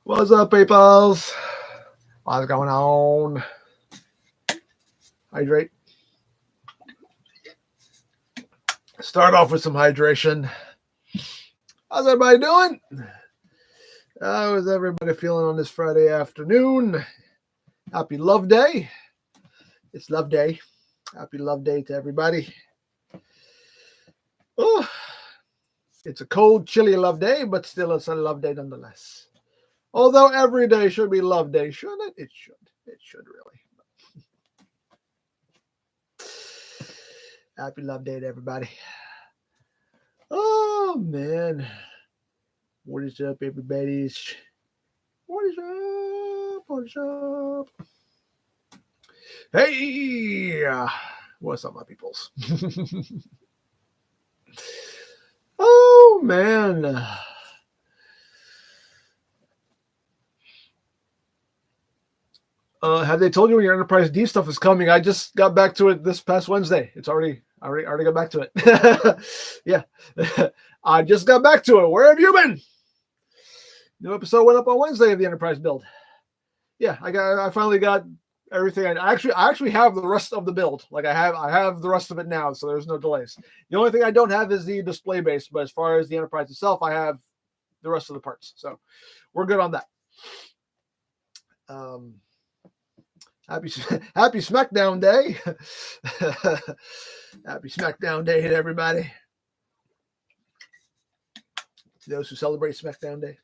What's up, peoples? What's going on? Hydrate. Start off with some hydration. How's everybody doing? How is everybody feeling on this Friday afternoon? Happy Love Day. It's Love Day. Happy Love Day to everybody. Oh, it's a cold, chilly Love Day, but still it's a Love Day nonetheless. Although every day should be Love Day, shouldn't it? It should. It should really. Happy Love Day to everybody. Oh, man. What is up, everybody? What is up? What is up? Hey! What's up, my peoples? Oh, man. Have they told you when your Enterprise D stuff is coming? I just got back to it this past Wednesday. It's already got back to it. Yeah. I just got back to it. Where have you been? New episode went up on Wednesday of the Enterprise build. Yeah, I finally got everything. I actually have the rest of the build. Like I have the rest of it now, so there's no delays. The only thing I don't have is the display base, but as far as the Enterprise itself, I have the rest of the parts. So we're good on that. Happy SmackDown Day. Happy SmackDown Day to everybody. To those who celebrate SmackDown Day.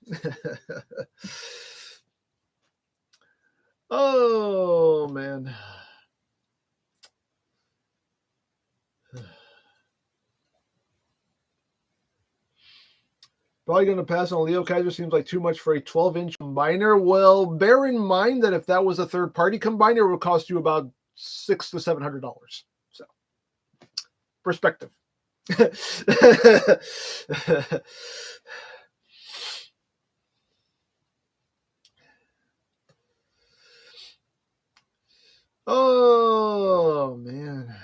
Oh, man. Probably going to pass on Leo Kaiser. Seems like too much for a 12-inch combiner. Well, bear in mind that if that was a third-party combiner, it would cost you about $600 to $700. So, perspective. Oh, man.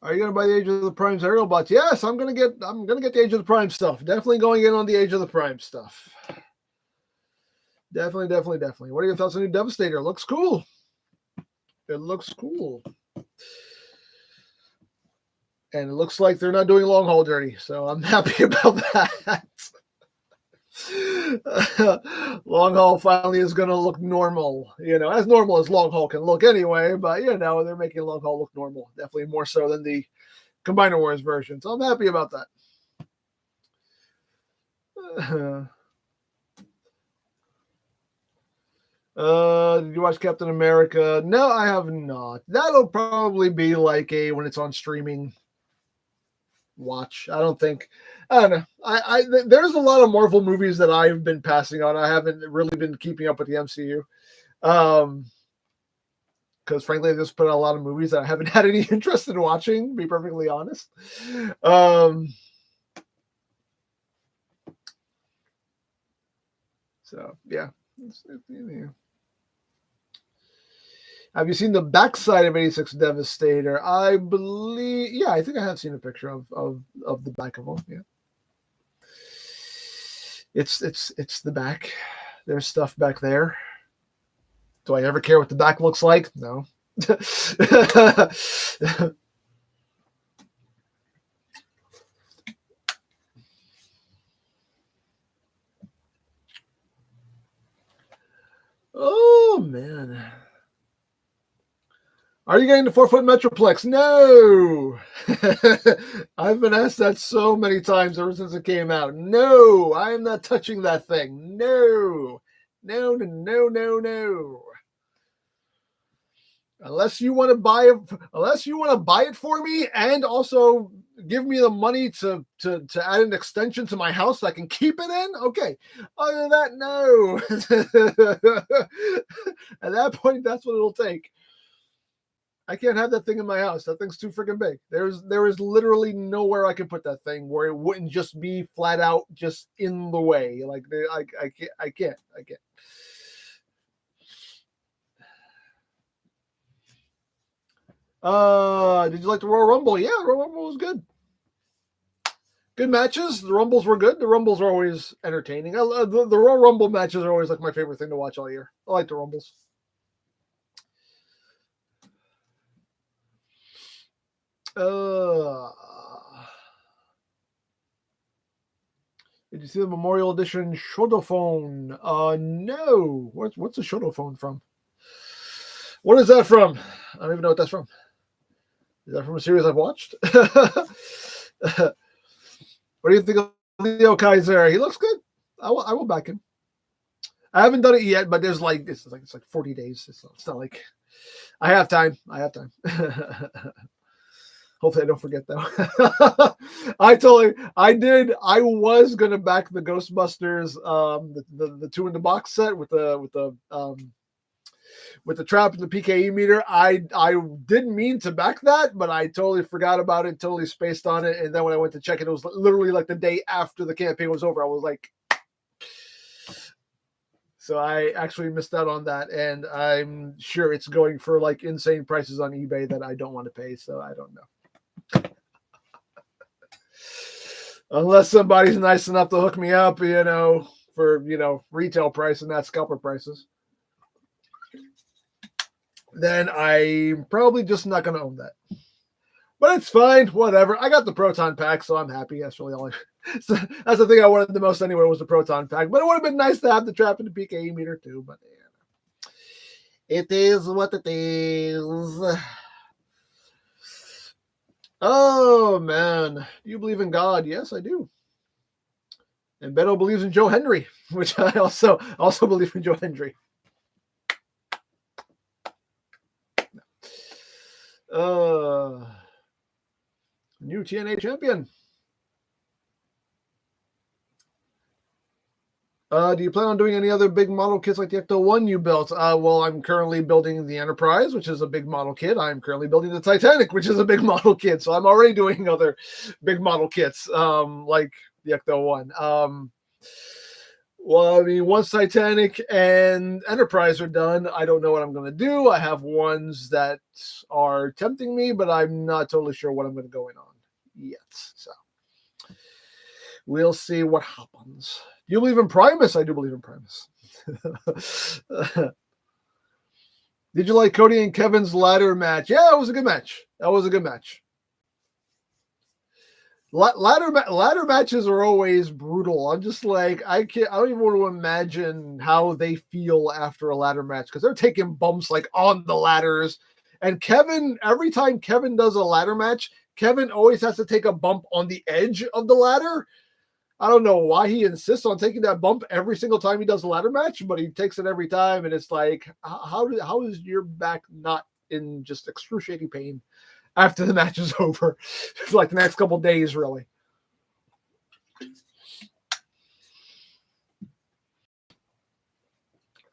Are you going to buy the Age of the Prime aerial bots? Yes, I'm going to get the Age of the Prime stuff. Definitely going in on the Age of the Prime stuff. Definitely. What are your thoughts on the new Devastator? It looks cool. It looks cool. And it looks like they're not doing long haul dirty, so I'm happy about that. Long haul finally is going to look normal, as normal as long haul can look anyway, but they're making long haul look normal, definitely more so than the Combiner Wars version, so I'm happy about that. Did you watch Captain America? No, I have not. That'll probably be like when it's on streaming watch. I don't know. There's a lot of Marvel movies that I've been passing on. I haven't really been keeping up with the MCU. Because frankly, I just put out a lot of movies that I haven't had any interest in watching, to be perfectly honest. So yeah. Have you seen the backside of 86 Devastator? I believe, yeah, I think I have seen a picture of the back of them. Yeah, it's the back. There's stuff back there. Do I ever care what the back looks like? No. Oh man. Are you getting the 4-foot Metroplex? No. I've been asked that so many times ever since it came out. No, I am not touching that thing. No. Unless you want to buy it for me and also give me the money to add an extension to my house so I can keep it in. Okay. Other than that, no. At that point, that's what it'll take. I can't have that thing in my house. That thing's too freaking big. There is literally nowhere I can put that thing where it wouldn't just be flat out just in the way. Like I can't. Did you like the Royal Rumble? Yeah, Royal Rumble was good. Good matches. The Rumbles were good. The Rumbles are always entertaining. The Royal Rumble matches are always like my favorite thing to watch all year. I like the Rumbles. Did you see the Memorial Edition Shodophone? No. What's a Shodophone from? What is that from? I don't even know what that's from. Is that from a series I've watched? What do you think of Leo Kaiser? He looks good. I will back him. I haven't done it yet, but there's like it's like 40 days. It's not like I have time. Hopefully I don't forget though. I was gonna back the Ghostbusters, the 2 in the box set with the trap and the PKE meter. I didn't mean to back that, but I totally forgot about it, totally spaced on it. And then when I went to check it, it was literally like the day after the campaign was over. I was like, so I actually missed out on that. And I'm sure it's going for like insane prices on eBay that I don't want to pay. So I don't know. Unless somebody's nice enough to hook me up, for, retail price and not scalper prices, then I'm probably just not going to own that. But it's fine, whatever. I got the Proton pack, so I'm happy. That's really all so that's the thing I wanted the most anyway, was the Proton pack. But it would have been nice to have the trap and the PKE meter too. But it is what it is. Oh, man. Do you believe in God? Yes, I do. And Beto believes in Joe Henry, which I also believe in Joe Henry. New TNA champion. Do you plan on doing any other big model kits like the Ecto-1 you built? Well, I'm currently building the Enterprise, which is a big model kit. I'm currently building the Titanic, which is a big model kit. So I'm already doing other big model kits, like the Ecto-1. Well, I mean, once Titanic and Enterprise are done, I don't know what I'm going to do. I have ones that are tempting me, but I'm not totally sure what I'm going to go in on yet. So we'll see what happens. Do you believe in Primus? I do believe in Primus. Did you like Cody and Kevin's ladder match? Yeah, it was a good match. That was a good match. Ladder matches are always brutal. I'm just like, I don't even want to imagine how they feel after a ladder match, because they're taking bumps like on the ladders. And Kevin, every time Kevin does a ladder match, Kevin always has to take a bump on the edge of the ladder. I don't know why he insists on taking that bump every single time he does a ladder match, but he takes it every time. And it's like, how is your back not in just excruciating pain after the match is over for like the next couple of days, really?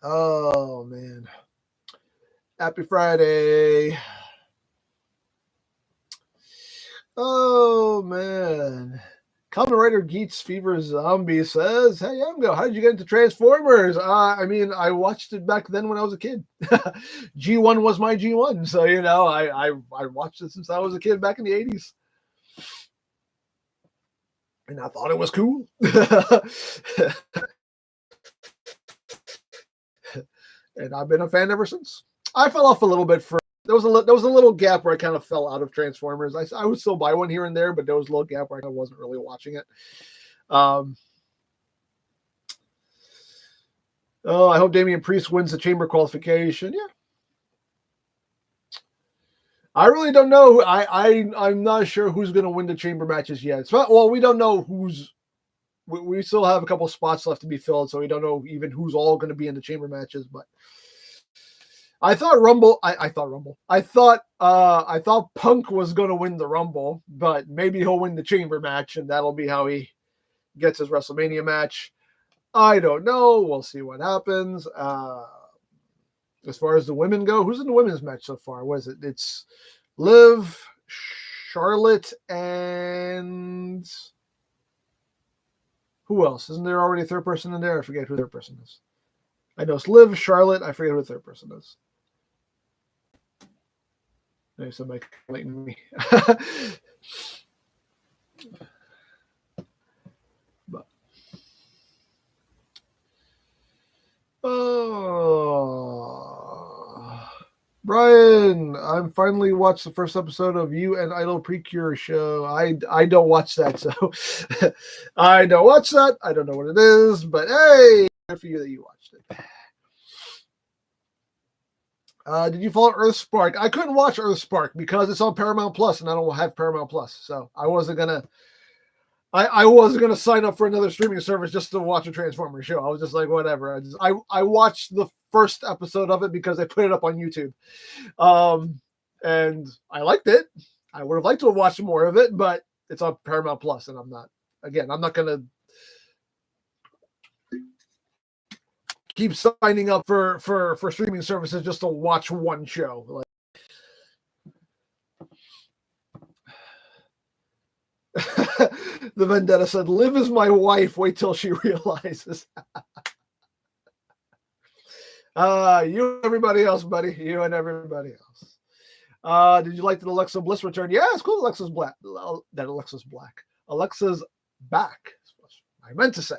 Oh, man. Happy Friday. Oh, man. Kamen Rider Geets Fever Zombie says, "Hey, EmGo, how did you get into Transformers?" I mean, I watched it back then when I was a kid. G1 was my G1, so I watched it since I was a kid back in the 80s, and I thought it was cool. And I've been a fan ever since. I fell off a little bit for there was a little gap where I kind of fell out of Transformers. I would still buy one here and there, but there was a little gap where I wasn't really watching it. I hope Damian Priest wins the chamber qualification. Yeah. I really don't know. I'm not sure who's going to win the chamber matches yet. Well, we don't know who's. We still have a couple spots left to be filled, so we don't know even who's all going to be in the chamber matches. But I thought Rumble. I thought Punk was going to win the Rumble, but maybe he'll win the chamber match, and that'll be how he gets his WrestleMania match. I don't know. We'll see what happens. As far as the women go, who's in the women's match so far? What is it? It's Liv, Charlotte, and who else? Isn't there already a third person in there? I forget who the third person is. I know it's Liv, Charlotte. I forget who the third person is. Maybe somebody enlighten me. Brian, I'm finally watched the first episode of You and Idol Precure show. I don't watch that, so I don't watch that. I don't know what it is, but hey, good for you that you watched it. Did you follow Earthspark? I couldn't watch Earthspark because it's on Paramount Plus, and I don't have Paramount Plus, so I wasn't gonna sign up for another streaming service just to watch a Transformers show. I was just like, whatever. I watched the first episode of it because they put it up on YouTube, and I liked it. I would have liked to have watched more of it, but it's on Paramount Plus, and I'm not gonna keep signing up for streaming services just to watch one show. Like, the Vendetta said, Liv is my wife. Wait till she realizes. You and everybody else, buddy. You and everybody else. Did you like the Alexa Bliss return? Yeah, it's cool. Alexa's black. That Alexa's black. Alexa's back. I meant to say.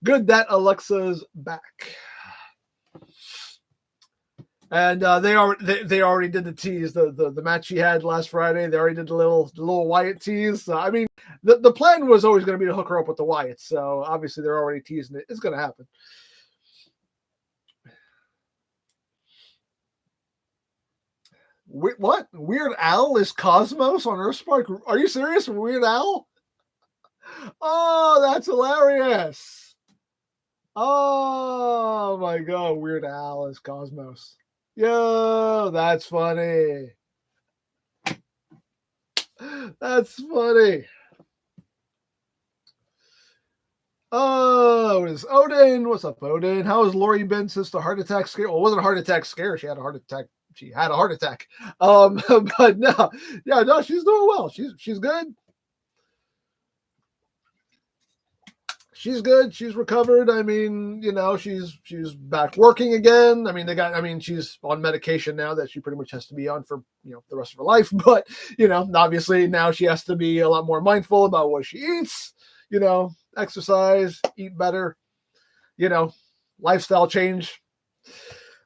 Good that Alexa's back. And they already did the tease, the match she had last Friday. They already did the little Wyatt tease. I mean, the plan was always going to be to hook her up with the Wyatts. So obviously they're already teasing it. It's going to happen. What? Weird Al is Cosmos on Earthspark? Are you serious? Weird Al? Oh, that's hilarious. Oh my God, Weird Al is Cosmos. Yo, that's funny. That's funny. Oh, it is Odin. What's up, Odin? How has Lori been since the heart attack scare? Well, it wasn't a heart attack scare. She had a heart attack. But no, yeah, no, she's doing well. She's good. She's good. She's recovered. I mean, she's back working again. I mean, she's on medication now that she pretty much has to be on for, the rest of her life. But, obviously now she has to be a lot more mindful about what she eats, exercise, eat better, lifestyle change.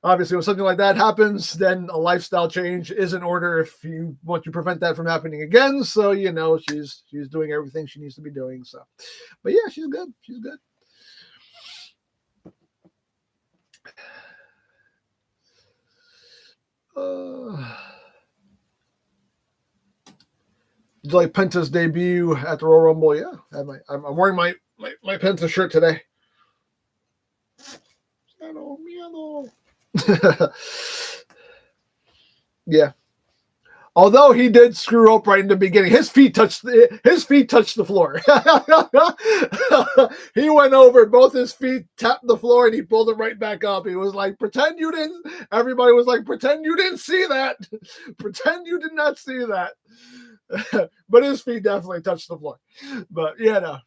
Obviously, when something like that happens, then a lifestyle change is in order if you want to prevent that from happening again. So, she's doing everything she needs to be doing. So, but yeah, she's good. She's good. Did you like Penta's debut at the Royal Rumble? Yeah, I'm wearing my Penta shirt today. Yeah. Although he did screw up right in the beginning, his feet touched the floor. He went over, both his feet tapped the floor, and he pulled it right back up. He was like, "Pretend you didn't." Everybody was like, "Pretend you didn't see that. Pretend you did not see that." But his feet definitely touched the floor. But yeah, no.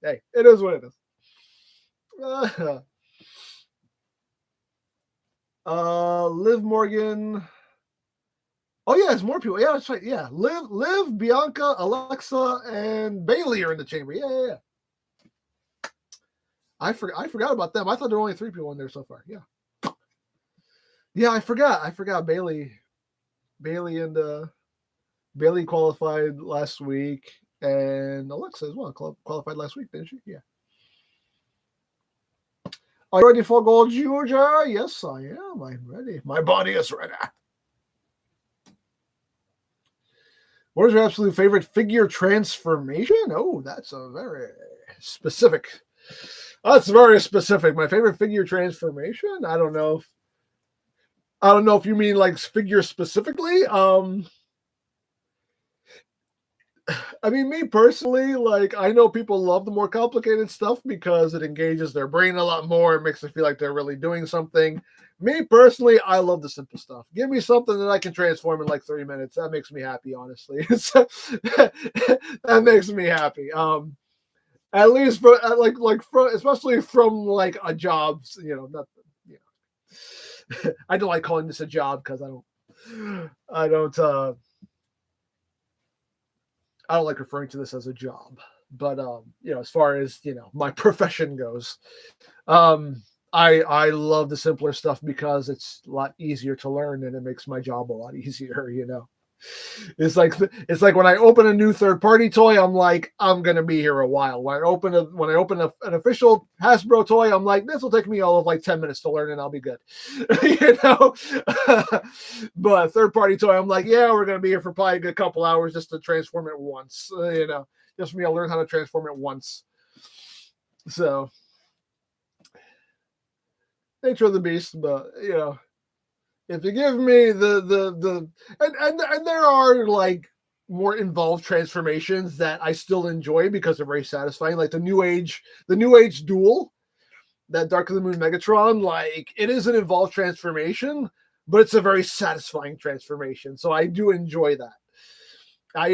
Hey, it is what it is. Liv Morgan. Oh yeah, it's more people. Yeah, that's right. Yeah, Liv, Bianca, Alexa, and Bailey are in the chamber. Yeah. I forgot about them. I thought there were only 3 people in there so far. Yeah, I forgot Bailey. Bailey qualified last week, and Alexa as well qualified last week, didn't she? Yeah. Are you ready for Gold Georgia? Yes, I am. I'm ready. My body is ready. What is your absolute favorite figure transformation? Oh, that's a very specific. That's very specific. My favorite figure transformation? I don't know if you mean like figure specifically. I mean, me personally, like, I know people love the more complicated stuff because it engages their brain a lot more. It makes them feel like they're really doing something. Me personally, I love the simple stuff. Give me something that I can transform in like 3 minutes. That makes me happy, honestly. That makes me happy. At least for especially from like a job, I don't like calling this a job because I don't like referring to this as a job, but as far as my profession goes, I love the simpler stuff because it's a lot easier to learn and it makes my job a lot easier, you know. It's like when I open a new third party toy, I'm like, I'm gonna be here a while. When I open an official Hasbro toy, I'm like, this will take me all of like 10 minutes to learn and I'll be good. You know. But third party toy, I'm like, yeah, we're gonna be here for probably a good couple hours just to transform it once. You know, just for me to learn how to transform it once. So nature of the beast, but you know, if you give me and there are like more involved transformations that I still enjoy because they're very satisfying, like the new age duel, that Dark of the Moon Megatron, like it is an involved transformation, but it's a very satisfying transformation. So I do enjoy that. I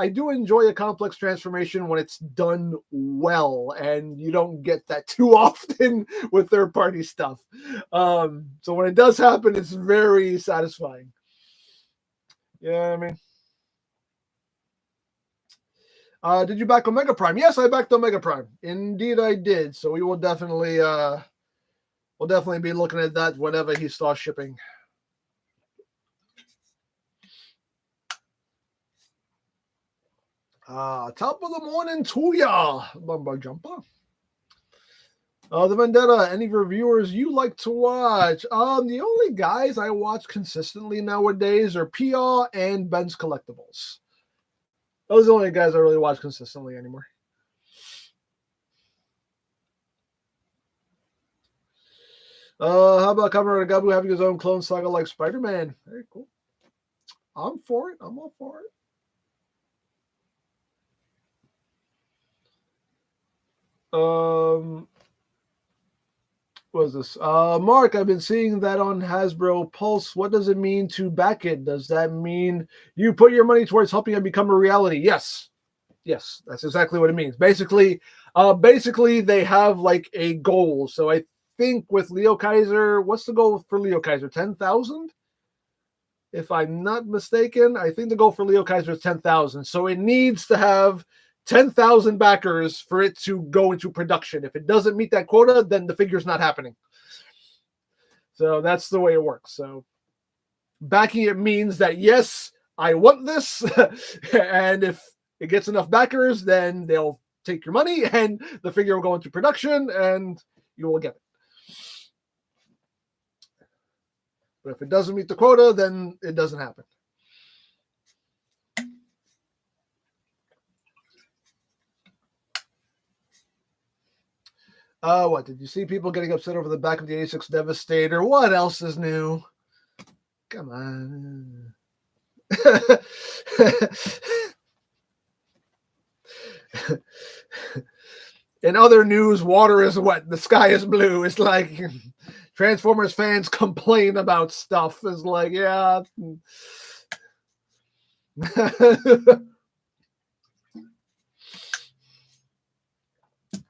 do enjoy a complex transformation when it's done well, and you don't get that too often with third party stuff. So when it does happen, it's very satisfying. Yeah, I mean, did you back Omega Prime? Yes, I backed Omega Prime. Indeed, I did. So we will definitely be looking at that whenever he starts shipping. Top of the morning to ya, Bumba Jumper. The Vendetta, any reviewers you like to watch? The only guys I watch consistently nowadays are PR and Ben's Collectibles. Those are the only guys I really watch consistently anymore. How about Kamen Gabu having his own clone saga like Spider-Man? Very cool. I'm for it. I'm all for it. What is this? Mark, I've been seeing that on Hasbro Pulse. What does it mean to back it? Does that mean you put your money towards helping it become a reality? Yes. Yes, that's exactly what it means. Basically, they have like a goal. So I think with Leo Kaiser, what's the goal for Leo Kaiser? 10,000? If I'm not mistaken, I think the goal for Leo Kaiser is 10,000. So it needs to have 10,000 backers for it to go into production. If it doesn't meet that quota, then the figure's not happening. So that's the way it works. So backing it means that, yes, I want this. And if it gets enough backers, then they'll take your money and the figure will go into production and you will get it. But if it doesn't meet the quota, then it doesn't happen. What did you see people getting upset over the back of the 86 Devastator? What else is new? Come on. In other news, water is wet, the sky is blue. It's like Transformers fans complain about stuff. It's like, yeah.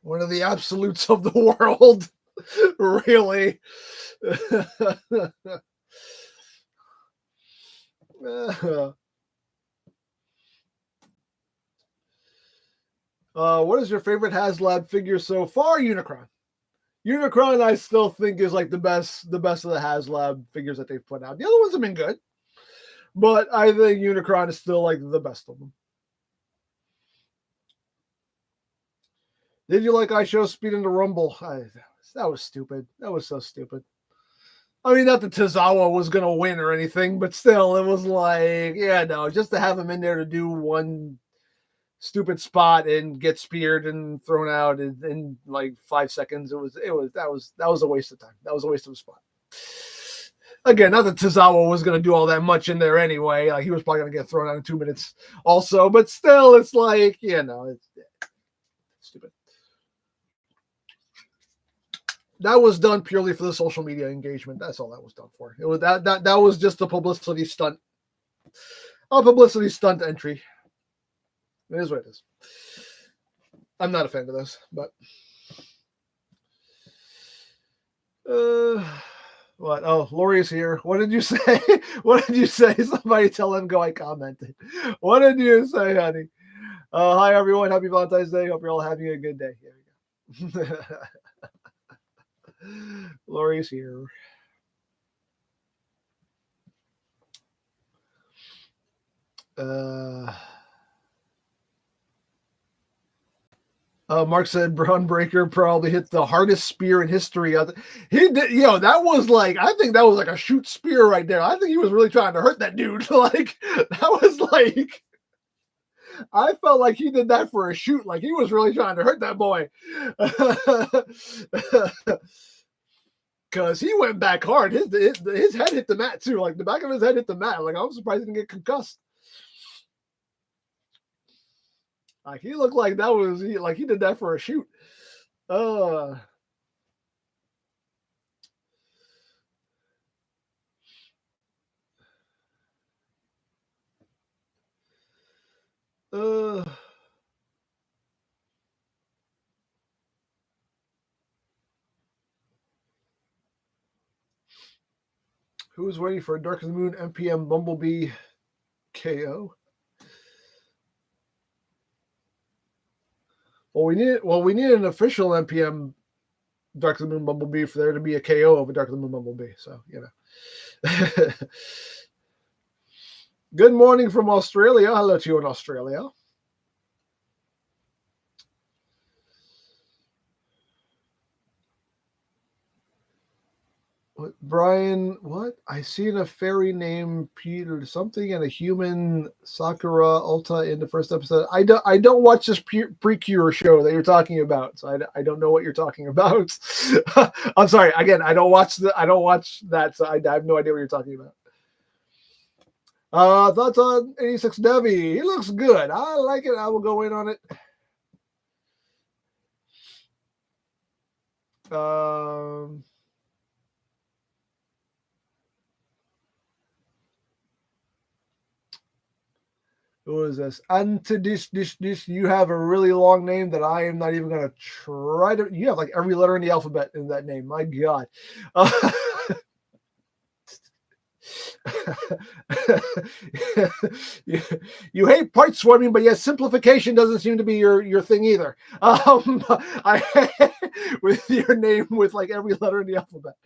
One of the absolutes of the world. Really. What is your favorite HasLab figure so far? Unicron. Unicron, I still think is like the best of the HasLab figures that they've put out. The other ones have been good, but I think Unicron is still like the best of them. Did you like I Show Speed in the Rumble? That was stupid. That was so stupid. I mean, not that Tozawa was going to win or anything, but still, it was like, yeah, no, just to have him in there to do one stupid spot and get speared and thrown out in like 5 seconds. That was a waste of time. That was a waste of a spot. Again, not that Tozawa was going to do all that much in there anyway. Like, he was probably going to get thrown out in 2 minutes also, but still, it's like, you know, it's stupid. That was done purely for the social media engagement. That's all that was done for. It was that was just a publicity stunt. A publicity stunt entry. It is what it is. I'm not a fan of those, but what? Oh, Lori's here. What did you say? What did you say? Somebody tell EmGo I commented. What did you say, honey? Hi everyone. Happy Valentine's Day. Hope you're all having a good day. Here we go. Lori's here. Mark said Braun Breaker probably hit the hardest spear in history. He did, that was like, I think that was like a shoot spear right there. I think he was really trying to hurt that dude. Like, that was like, I felt like he did that for a shoot. Like, he was really trying to hurt that boy. Because he went back hard. His head hit the mat, too. Like, the back of his head hit the mat. Like, I was surprised he didn't get concussed. Like, he looked like that was, like he did that for a shoot. Who's waiting for a Dark of the Moon MPM Bumblebee KO? Well, we need an official MPM Dark of the Moon Bumblebee for there to be a KO of a Dark of the Moon Bumblebee. So, Good morning from Australia. Hello to you in Australia. What, Brian? What? I seen a fairy named Peter something and a human Sakura Ulta in the first episode. I don't watch this Precure show that you're talking about, so I don't know what you're talking about. I'm sorry. Again, I don't watch that, so I have no idea what you're talking about. Thoughts on 86 Devi? He looks good. I like it. I will go in on it. Who is this? Antidis. You have a really long name that I am not even going to try to. You have like every letter in the alphabet in that name. My God. You hate part swarming, but yet simplification doesn't seem to be your thing either. With your name with like every letter in the alphabet.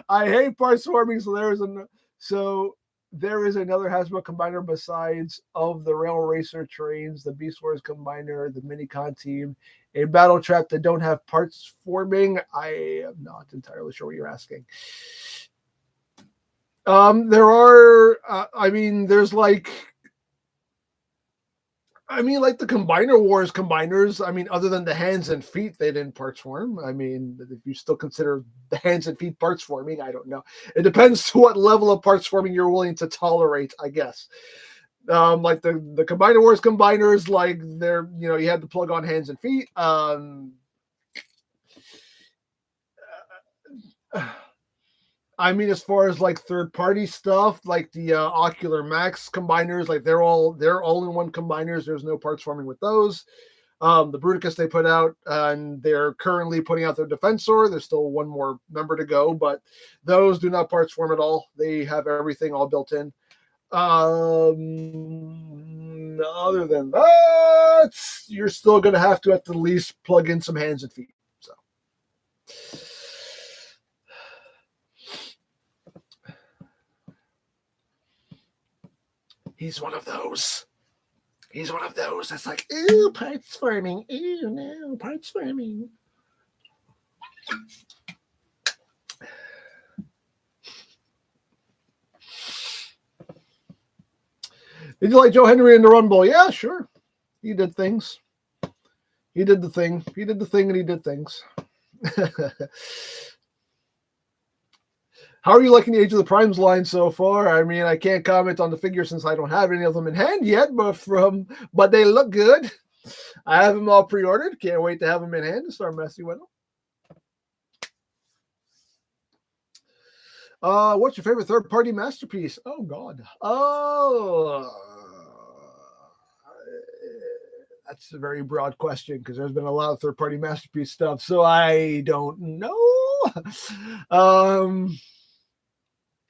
I hate part swarming, so there is another Hasbro combiner besides of the Rail Racer trains, the Beast Wars combiner, the Minicon team, a battle trap that don't have parts forming. I am not entirely sure what you're asking. There are, there's like the Combiner Wars combiners. Other than the hands and feet, they didn't parts form. If you still consider the hands and feet parts forming, I don't know. It depends to what level of parts forming you're willing to tolerate, I guess. Like the Combiner Wars combiners, like they're, you had to plug on hands and feet. As far as like third-party stuff, like the Ocular Max combiners, like they're all-in-one combiners. There's no parts forming with those. The Bruticus they put out, and they're currently putting out their Defensor. There's still one more member to go, but those do not parts form at all. They have everything all built in. Other than that, you're still going to have to at the least plug in some hands and feet. So. He's one of those. That's like, ooh, parts forming. Ooh, no, parts forming. Did you like Joe Henry in the Rumble? Yeah, sure. He did things. He did the thing. He did the thing and he did things. How are you liking the Age of the Primes line so far? I can't comment on the figures since I don't have any of them in hand yet, but they look good. I have them all pre-ordered. Can't wait to have them in hand and start messing with them. What's your favorite third-party masterpiece? Oh, God. That's a very broad question because there's been a lot of third-party masterpiece stuff, so I don't know.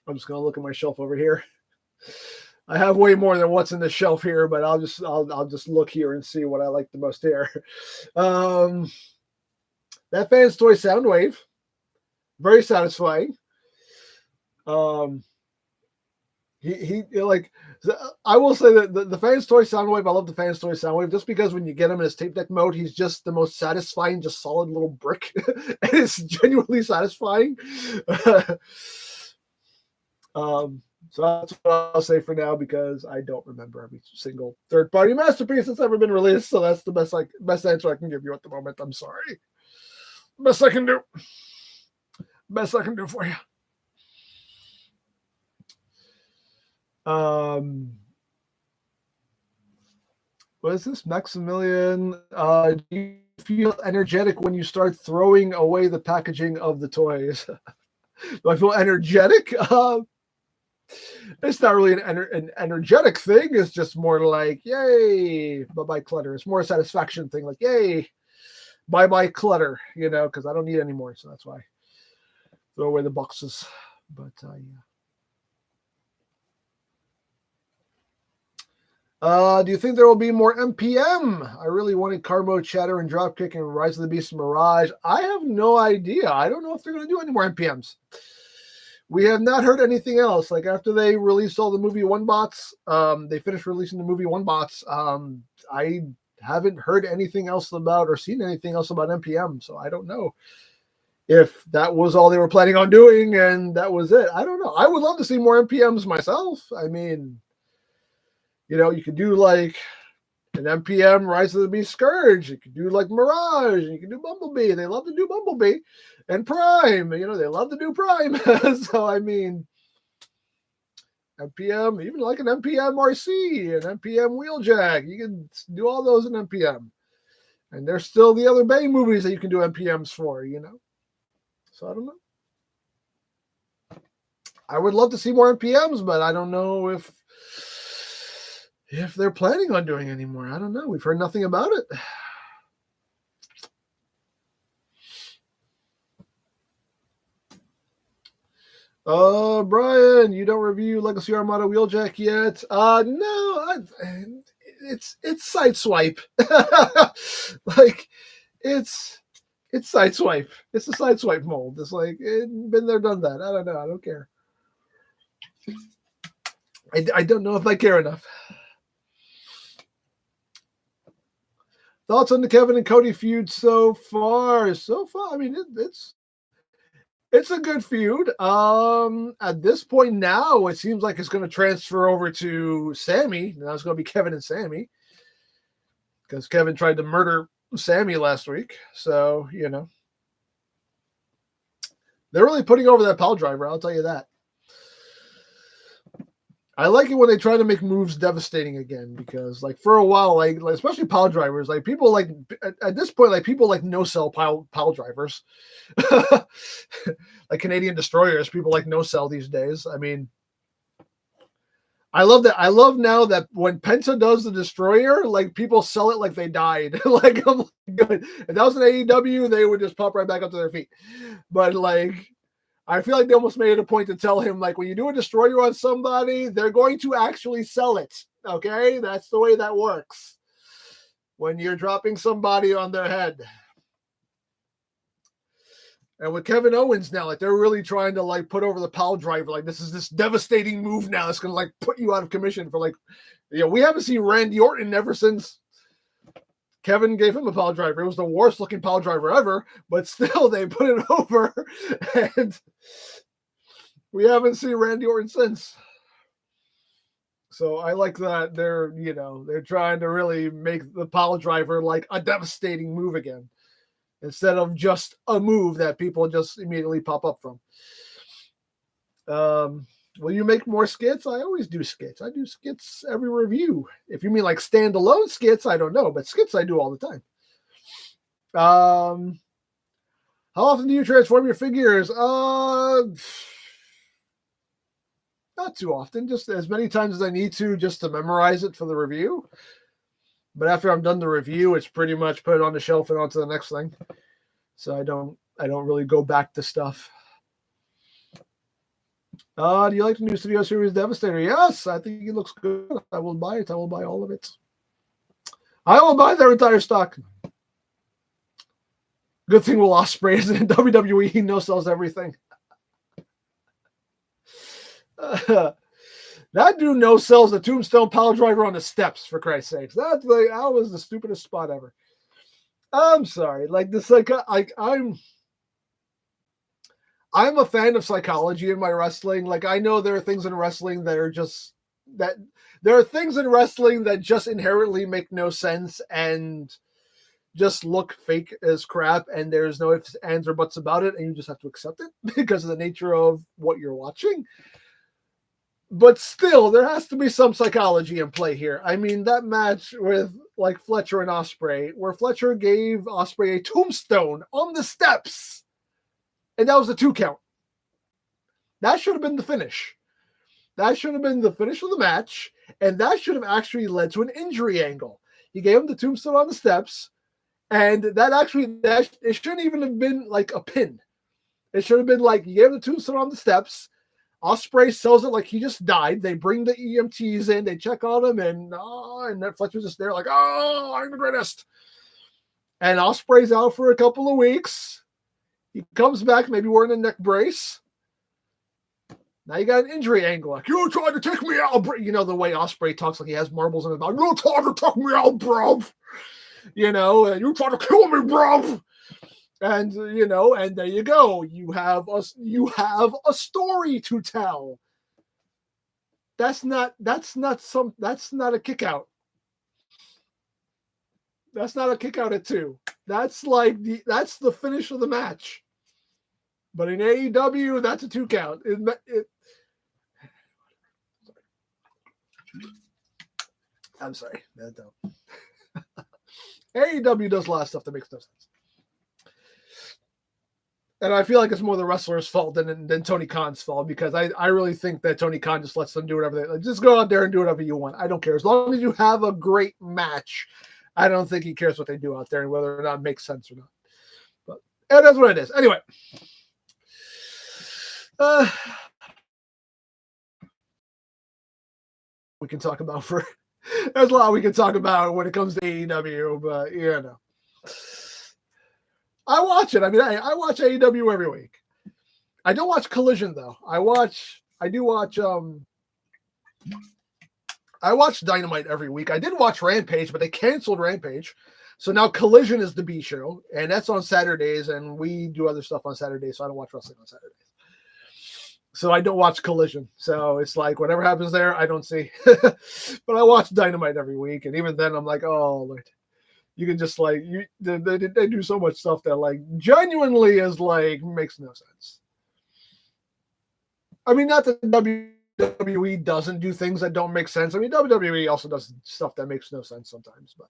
I'm just going to look at my shelf over here. I have way more than what's in the shelf here, but I'll just look here and see what I like the most here. That Fans Toy Soundwave. Very satisfying. He like, I will say that the Fans Toy Soundwave, I love the Fans Toy Soundwave just because when you get him in his tape deck mode, he's just the most satisfying, just solid little brick. And it's genuinely satisfying. So that's what I'll say for now because I don't remember every single third-party masterpiece that's ever been released. So that's the best answer I can give you at the moment. I'm sorry. Best I can do. Best I can do for you. What is this? Maximilian, do you feel energetic when you start throwing away the packaging of the toys? Do I feel energetic? It's not really an energetic thing. It's just more like, yay, bye-bye clutter. It's more a satisfaction thing, like, yay, bye-bye clutter, because I don't need any more. So that's why I throw away the boxes. But, yeah. Do you think there will be more MPM? I really wanted Carbo, Chatter, and Dropkick and Rise of the Beast Mirage. I have no idea. I don't know if they're going to do any more MPMs. We have not heard anything else. Like after they released all the movie one bots, they finished releasing the movie one bots. I haven't heard anything else about or seen anything else about MPM. So I don't know if that was all they were planning on doing and that was it. I don't know. I would love to see more MPMs myself. I mean, you could do like an MPM Rise of the Beast Scourge. You could do like Mirage. You can do Bumblebee. They love to do Bumblebee. And Prime. They love to do Prime. So, I mean, MPM, even like an MPM RC, an MPM Wheeljack. You can do all those in MPM. And there's still the other Bay movies that you can do MPMs for, So, I don't know. I would love to see more MPMs, but I don't know if they're planning on doing any more. I don't know. We've heard nothing about it. Brian, you don't review Legacy Armada Wheeljack yet? No, it's Sideswipe. Like, it's Sideswipe. It's a Sideswipe mold. It's like, been there, done that. I don't know. I don't care. I don't know if I care enough. Thoughts on the Kevin and Cody feud so far? I mean, it's a good feud. At this point now, it seems like it's going to transfer over to Sammy. Now it's going to be Kevin and Sammy because Kevin tried to murder Sammy last week. So, they're really putting over that pile driver. I'll tell you that. I like it when they try to make moves devastating again because, like, for a while, like especially pile drivers, like people like at this point, like people like no sell pile drivers, like Canadian destroyers. People like no sell these days. I mean, I love that. I love now that when Penta does the destroyer, like people sell it like they died. Like I'm like, good. If that was an AEW, they would just pop right back up to their feet. But like, I feel like they almost made it a point to tell him, like, when you do a destroyer on somebody, they're going to actually sell it. Okay? That's the way that works. When you're dropping somebody on their head. And with Kevin Owens now, like, they're really trying to, like, put over the pile driver. Like, this is this devastating move now that's going to, like, put you out of commission for, like, we haven't seen Randy Orton ever since Kevin gave him a pile driver. It was the worst looking pile driver ever, but still they put it over and we haven't seen Randy Orton since. So I like that they're trying to really make the pile driver like a devastating move again instead of just a move that people just immediately pop up from. Will you make more skits? I always do skits. I do skits every review. If you mean like standalone skits, I don't know, but skits I do all the time. How often do you transform your figures? Not too often, just as many times as I need to just to memorize it for the review. But after I'm done the review, it's pretty much put it on the shelf and on to the next thing. So I don't really go back to stuff. Do you like the new Studio Series Devastator? Yes, I think it looks good. I will buy it. I will buy all of it. I will buy their entire stock. Good thing Will Ospreay is in WWE. He no-sells everything. That dude no-sells the Tombstone Piledriver on the steps, for Christ's sakes. That was the stupidest spot ever. I'm sorry. Like this, I'm a fan of psychology in my wrestling. Like, I know there are things in wrestling that are just that there are things in wrestling that just inherently make no sense and just look fake as crap, and there's no ifs, ands, or buts about it, and you just have to accept it because of the nature of what you're watching. But still, there has to be some psychology in play here. I mean, that match with like Fletcher and Ospreay, where Fletcher gave Ospreay a tombstone on the steps, and that was a 2 count. That should have been the finish. That should have been the finish of the match, and that should have actually led to an injury angle. He gave him the tombstone on the steps, and that it shouldn't even have been like a pin. It should have been like, he gave him the tombstone on the steps. Ospreay sells it like he just died. They bring the EMTs in, they check on him, and that Fletcher's just there like, oh, I'm the greatest. And Ospreay's out for a couple of weeks. He comes back, maybe wearing a neck brace. Now you got an injury angle. Like, you're trying to take me out, bro. You know the way Ospreay talks, like he has marbles in his mouth. You're trying to take me out, bro. You know, and you're trying to kill me, bro. And you know, and there you go. You have a story to tell. That's not a kick out. That's not a kick out at 2. That's the finish of the match. But in AEW, that's a 2 count. I'm sorry. AEW does a lot of stuff that makes no sense. And I feel like it's more the wrestler's fault than Tony Khan's fault, because I really think that Tony Khan just lets them do whatever they like. Just go out there and do whatever you want. I don't care. As long as you have a great match, I don't think he cares what they do out there and whether or not it makes sense or not. But that's what it is. Anyway. We can talk about there's a lot we can talk about when it comes to AEW, but you know. I watch it. I mean, I watch AEW every week. I don't watch Collision though. I watch Dynamite every week. I did watch Rampage, but they canceled Rampage. So now Collision is the B show, and that's on Saturdays, and we do other stuff on Saturdays, so I don't watch wrestling on Saturdays. So I don't watch Collision. So it's like whatever happens there, I don't see. But I watch Dynamite every week, and even then I'm like, oh Lord. You can just like they do so much stuff that like genuinely is like makes no sense. I mean, not that WWE doesn't do things that don't make sense. I mean, WWE also does stuff that makes no sense sometimes, but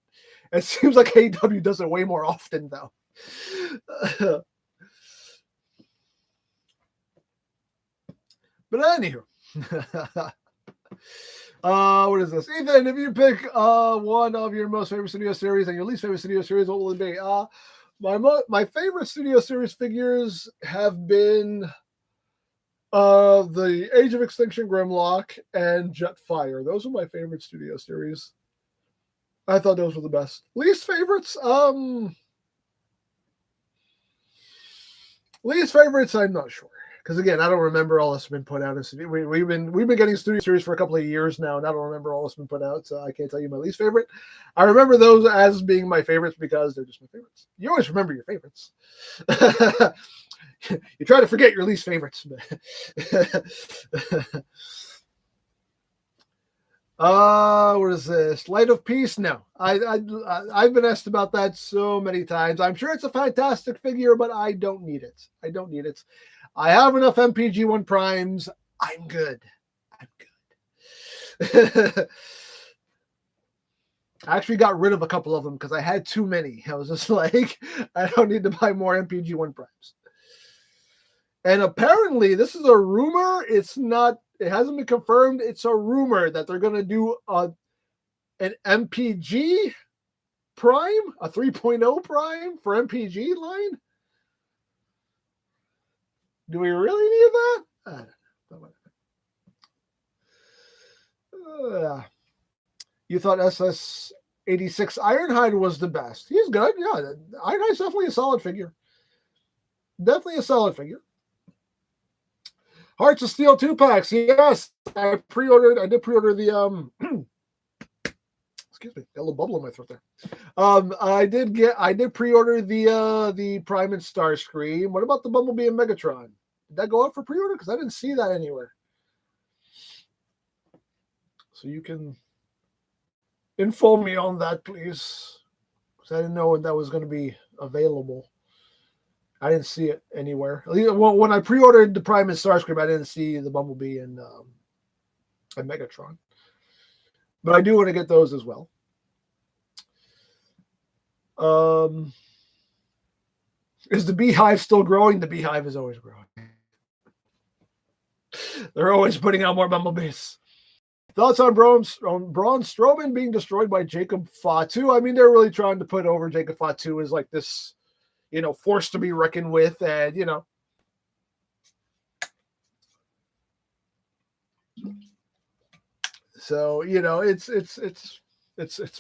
it seems like AEW does it way more often though. But anywho. What is this? Ethan, if you pick one of your most favorite studio series and your least favorite studio series, what will it be? My favorite studio series figures have been the Age of Extinction Grimlock and Jetfire. Those are my favorite studio series. I thought those were the best. Least favorites? Least favorites, I'm not sure. Because again, I don't remember all that's been put out. We've been getting studio series for a couple of years now, and I don't remember all that's been put out, so I can't tell you my least favorite. I remember those as being my favorites because they're just my favorites. You always remember your favorites. You try to forget your least favorites. What is this? Light of Peace? No. I've been asked about that so many times. I'm sure it's a fantastic figure, but I don't need it. I have enough MPG1 primes. I'm good. I actually got rid of a couple of them because I had too many. I was just like, I don't need to buy more MPG1 primes. And apparently, this is a rumor. It hasn't been confirmed. It's a rumor that they're going to do an MPG prime, a 3.0 prime for MPG line. Do we really need that? You thought SS86 Ironhide was the best. He's good. Yeah, Ironhide's definitely a solid figure. Definitely a solid figure. Hearts of Steel 2-packs. Yes, I did pre-order the excuse me, got a little bubble in my throat there. I did pre-order the Prime and Starscream. What about the Bumblebee and Megatron? Did that go up for pre-order? Because I didn't see that anywhere. So you can inform me on that, please. Because I didn't know when that was going to be available. I didn't see it anywhere. Well, when I pre-ordered the Prime and Starscream, I didn't see the Bumblebee and Megatron. But I do want to get those as well. Is the Beehive still growing? The Beehive is always growing. They're always putting out more Bumblebees. Thoughts on Braun Strowman being destroyed by Jacob Fatu? I mean, they're really trying to put over Jacob Fatu as like this, force to be reckoned with, and so it's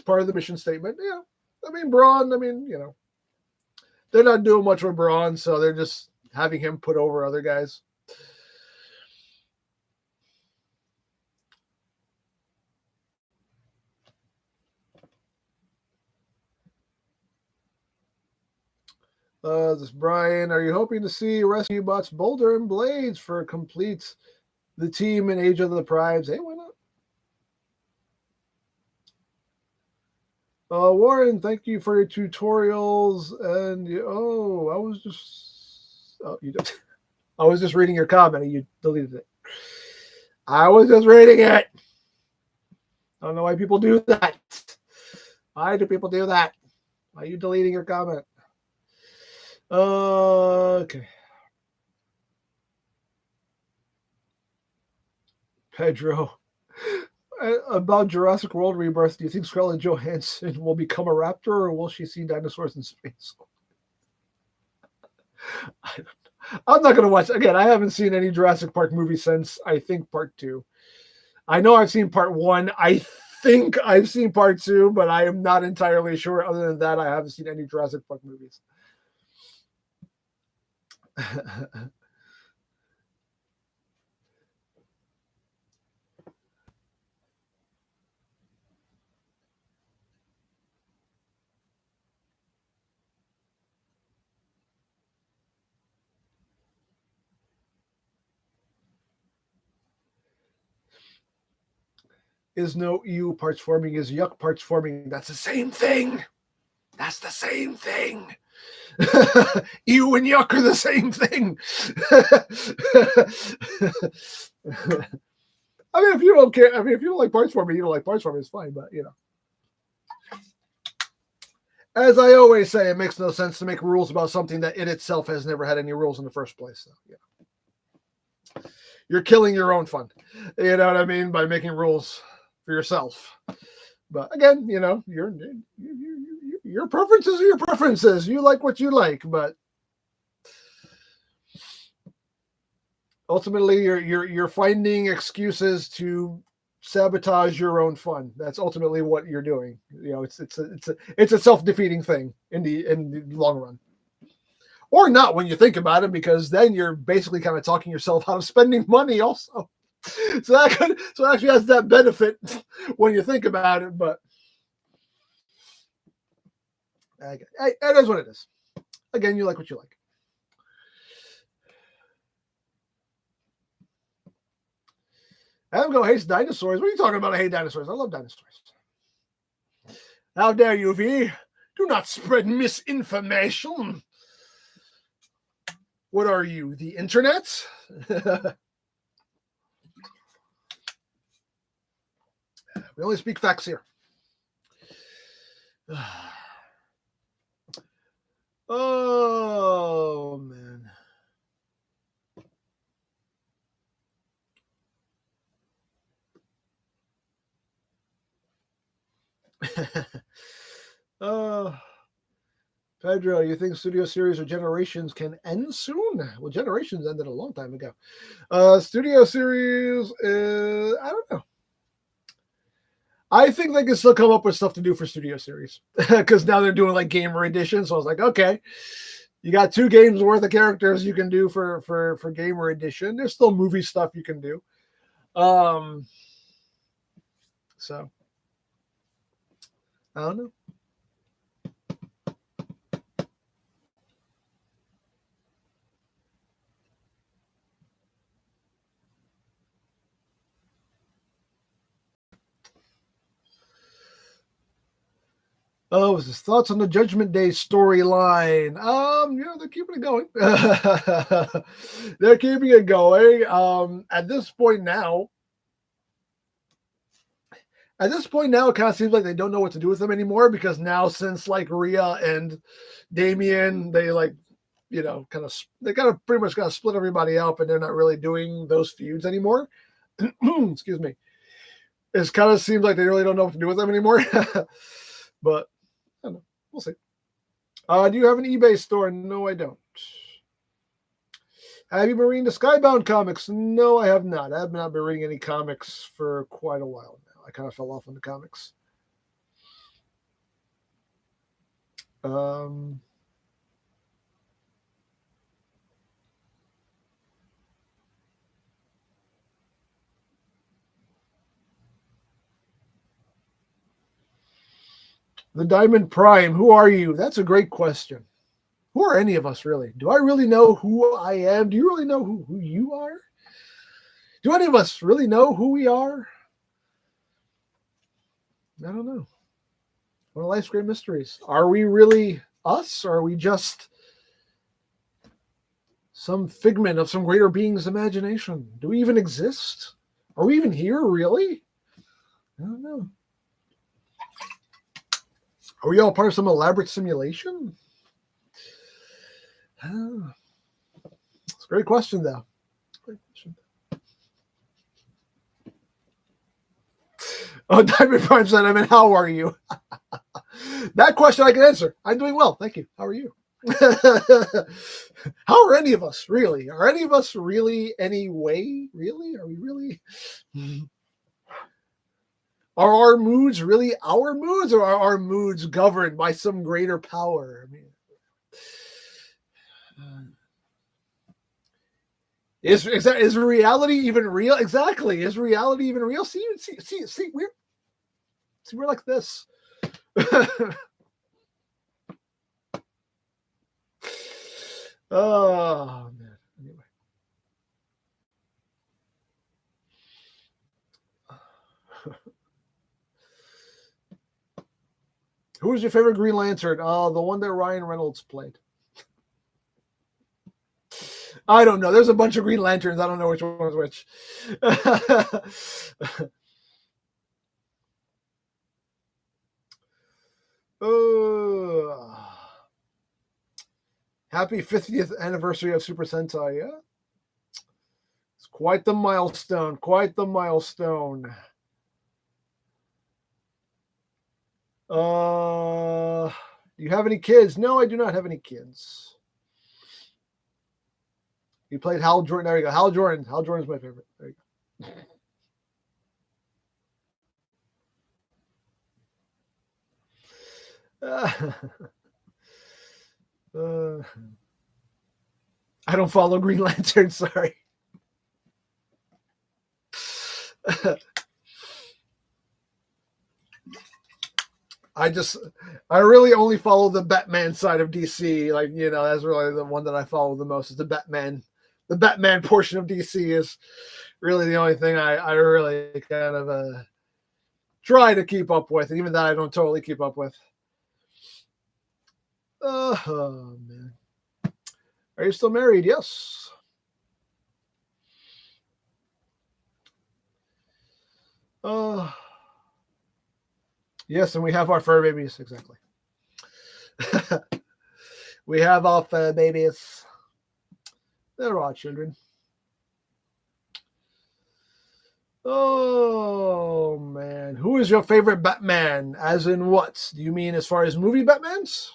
part of the mission statement. Yeah, I mean Braun. They're not doing much with Braun, so they're just having him put over other guys. This Brian, are you hoping to see Rescue Bots Boulder and Blades for complete the team in Age of the Primes? Hey, why not? Warren, thank you for your tutorials. And I was just reading your comment and you deleted it. I was just reading it. I don't know why people do that. Why do people do that? Why are you deleting your comment? Okay. Pedro. About Jurassic World Rebirth, do you think Scarlett Johansson will become a raptor or will she see dinosaurs in space? I'm not going to watch. Again, I haven't seen any Jurassic Park movie since, I think, part 2. I know I've seen part 1. I think I've seen part 2, but I am not entirely sure. Other than that, I haven't seen any Jurassic Park movies. Is no EU parts forming, is yuck parts forming. That's the same thing. That's the same thing. EU and yuck are the same thing. I mean, if you don't care, if you don't like parts forming, you don't like parts forming, it's fine. But as I always say, it makes no sense to make rules about something that in itself has never had any rules in the first place. So, you're killing your own fun. You know what I mean? By making rules for yourself. But again, your preferences are your preferences. You like what you like, but ultimately you're finding excuses to sabotage your own fun. That's ultimately what you're doing. It's a self-defeating thing in the long run. Or not when you think about it, because then you're basically kind of talking yourself out of spending money also. So it actually has that benefit when you think about it, but it is what it is. Again, you like what you like. EmGo hates dinosaurs. What are you talking about? I hate dinosaurs. I love dinosaurs. How dare you, V? Do not spread misinformation. What are you, the internet? We only speak facts here. Oh, man. Pedro, you think Studio Series or Generations can end soon? Well, Generations ended a long time ago. Studio Series, I don't know. I think they can still come up with stuff to do for Studio Series because now they're doing like gamer edition. So I was like, okay, You got 2 games worth of characters you can do for Gamer Edition. There's still movie stuff you can do. So I don't know. Oh, his thoughts on the Judgment Day storyline. They're keeping it going. They're keeping it going. At this point now, it kind of seems like they don't know what to do with them anymore, because now, since like Rhea and Damien, they kind of pretty much split everybody up, and they're not really doing those feuds anymore. Excuse me. It kind of seems like they really don't know what to do with them anymore. But I don't know. We'll see. Do you have an eBay store? No, I don't. Have you been reading the Skybound comics? No, I have not. I have not been reading any comics for quite a while now. I kind of fell off on the comics. The Diamond Prime, who are you? That's a great question. Who are any of us, really? Do I really know who I am? Do you really know who you are? Do any of us really know who we are? I don't know. One of life's great mysteries. Are we really us, or are we just some figment of some greater being's imagination? Do we even exist? Are we even here, really? I don't know. Are we all part of some elaborate simulation? It's a great question, though. Great question. Oh, Diamond Prime said, how are you? That question I can answer. I'm doing well. Thank you. How are you? How are any of us, really? Are any of us really any way? Really? Are we really? Are our moods really our moods, or are our moods governed by some greater power? Is reality even real? Exactly. Is reality even real? See, we're like this. Oh man. Anyway. Who was your favorite Green Lantern? The one that Ryan Reynolds played. I don't know. There's a bunch of Green Lanterns. I don't know which one was which. Happy 50th anniversary of Super Sentai. Yeah. It's quite the milestone. Quite the milestone. Do you have any kids? No, I do not have any kids. You played Hal Jordan. There you go. Hal Jordan. Hal Jordan's my favorite. There you go. I don't follow Green Lantern. Sorry. I really only follow the Batman side of DC. Like, that's really the one that I follow the most, is the Batman. The Batman portion of DC is really the only thing I really kind of try to keep up with. And even that I don't totally keep up with. Oh, man. Are you still married? Yes. Yes, and we have our fur babies. Exactly. We have our fur babies. They're our children. Oh, man. Who is your favorite Batman? As in what? Do you mean as far as movie Batmans?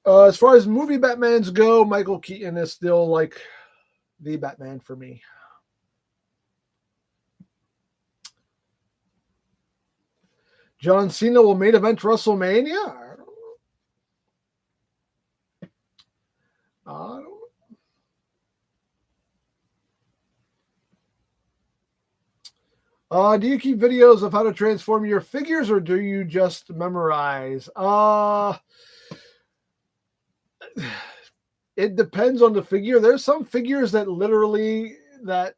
As far as movie Batmans go, Michael Keaton is still like the Batman for me. John Cena will main event WrestleMania? Do you keep videos of how to transform your figures, or do you just memorize? It depends on the figure. There's some figures that literally there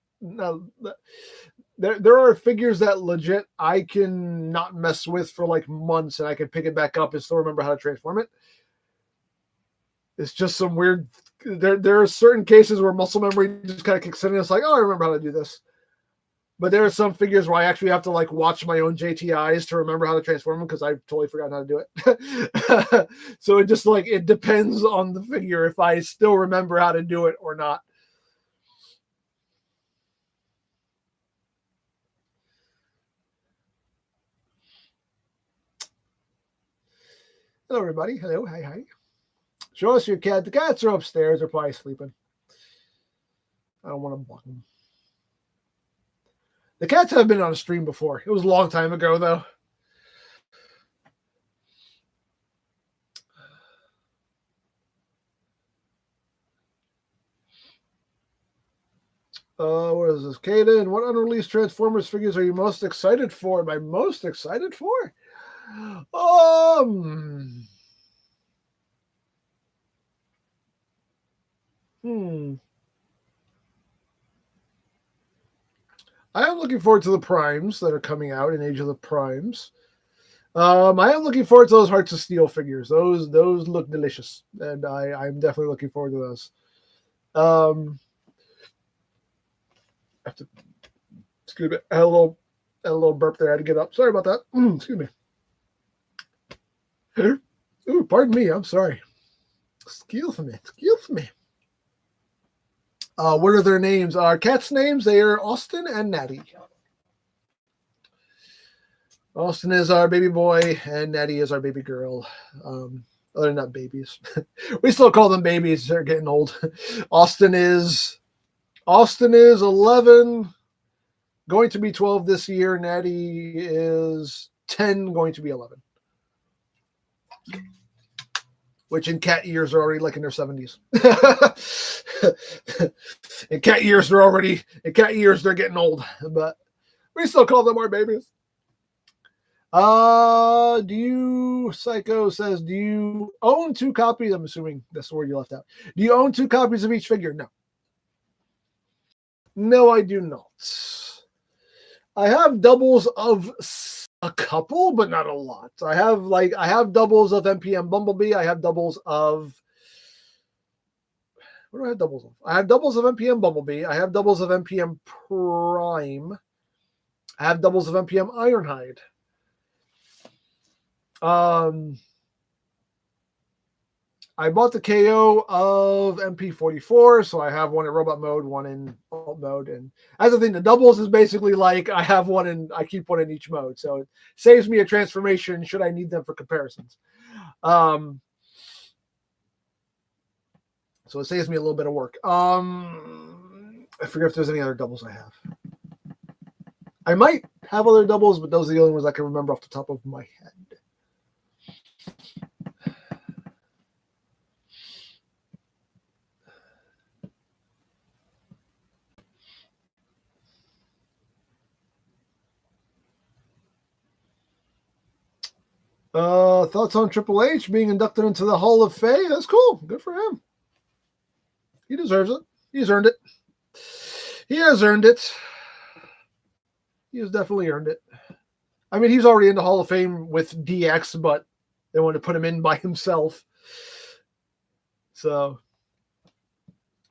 are figures that legit I can not mess with for like months, and I can pick it back up and still remember how to transform it. It's just some weird. There are certain cases where muscle memory just kind of kicks in, and it's like, oh, I remember how to do this. But there are some figures where I actually have to like watch my own JTIs to remember how to transform them because I've totally forgotten how to do it. So it just like, it depends on the figure if I still remember how to do it or not. Hello, everybody. Hello. Hi, hi. Show us your cat. The cats are upstairs. They're probably sleeping. I don't want to block them. The cats have been on a stream before. It was a long time ago, though. What is this? Kaden, what unreleased Transformers figures are you most excited for? Am I most excited for? I am looking forward to the Primes that are coming out in Age of the Primes. I am looking forward to those Hearts of Steel figures. Those look delicious, and I'm definitely looking forward to those. I have to, excuse me, I had a little burp there. I had to get up. Sorry about that. Excuse me. Ooh, pardon me. I'm sorry. Excuse me. What are their names? Our cats' names, they are Austin and Natty. Austin is our baby boy, and Natty is our baby girl. They're not babies. We still call them babies. They're getting old. Austin is 11, going to be 12 this year. Natty is 10, going to be 11. Which in cat years are already like in their 70s. In cat years, they're getting old, but we still call them our babies. Psycho says, do you own 2 copies? I'm assuming that's the word you left out. Do you own 2 copies of each figure? No, I do not. I have doubles of a couple, but not a lot. I have doubles of MPM Bumblebee. I have doubles of, what do I have doubles of? I have doubles of MPM Bumblebee. I have doubles of MPM Prime. I have doubles of MPM Ironhide. I bought the KO of MP44, so I have one in robot mode, one in alt mode, and as the thing, the doubles is basically like I keep one in each mode, so it saves me a transformation should I need them for comparisons. So it saves me a little bit of work. I forget if there's any other doubles I have. I might have other doubles, but those are the only ones I can remember off the top of my head. Thoughts on Triple H being inducted into the Hall of Fame? That's cool. Good for him. He deserves it. He's earned it. He has earned it. He has definitely earned it. I mean, he's already in the Hall of Fame with DX, but they wanted to put him in by himself. So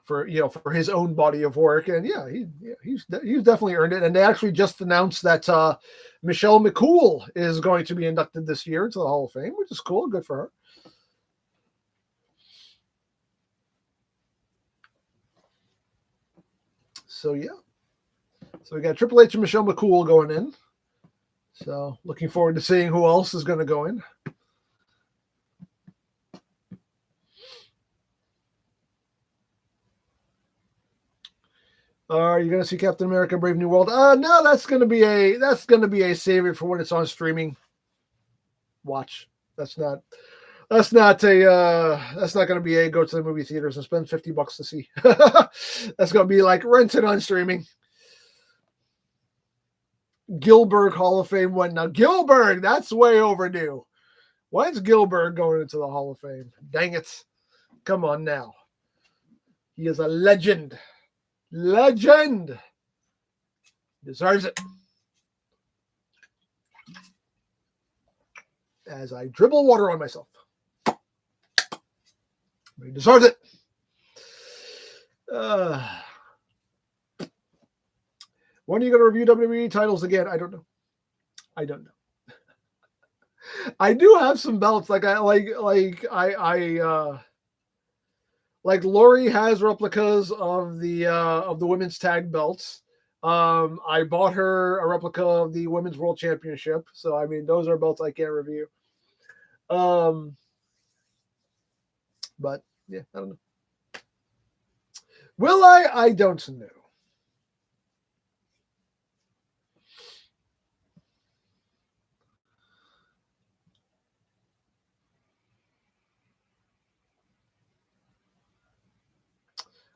for his own body of work, and he's definitely earned it. And they actually just announced that Michelle McCool is going to be inducted this year into the Hall of Fame, which is cool. Good for her. So we got Triple H and Michelle McCool going in. So looking forward to seeing who else is going to go in. Are you going to see Captain America: Brave New World? No, that's going to be a savior for when it's on streaming. Watch. That's not going to be a go to the movie theaters and spend $50 to see. That's going to be like rent it on streaming. Gilbert Hall of Fame one. Now, Gilbert, that's way overdue. When's Gilbert going into the Hall of Fame? Dang it. Come on now. He is a legend. Legend. Deserves it. As I dribble water on myself. He deserves it. When are you going to review WWE titles again? I don't know. I do have some belts. Like Lori has replicas of the women's tag belts. I bought her a replica of the women's world championship. So I mean, those are belts I can't review. But yeah, I don't know. Will I? I don't know.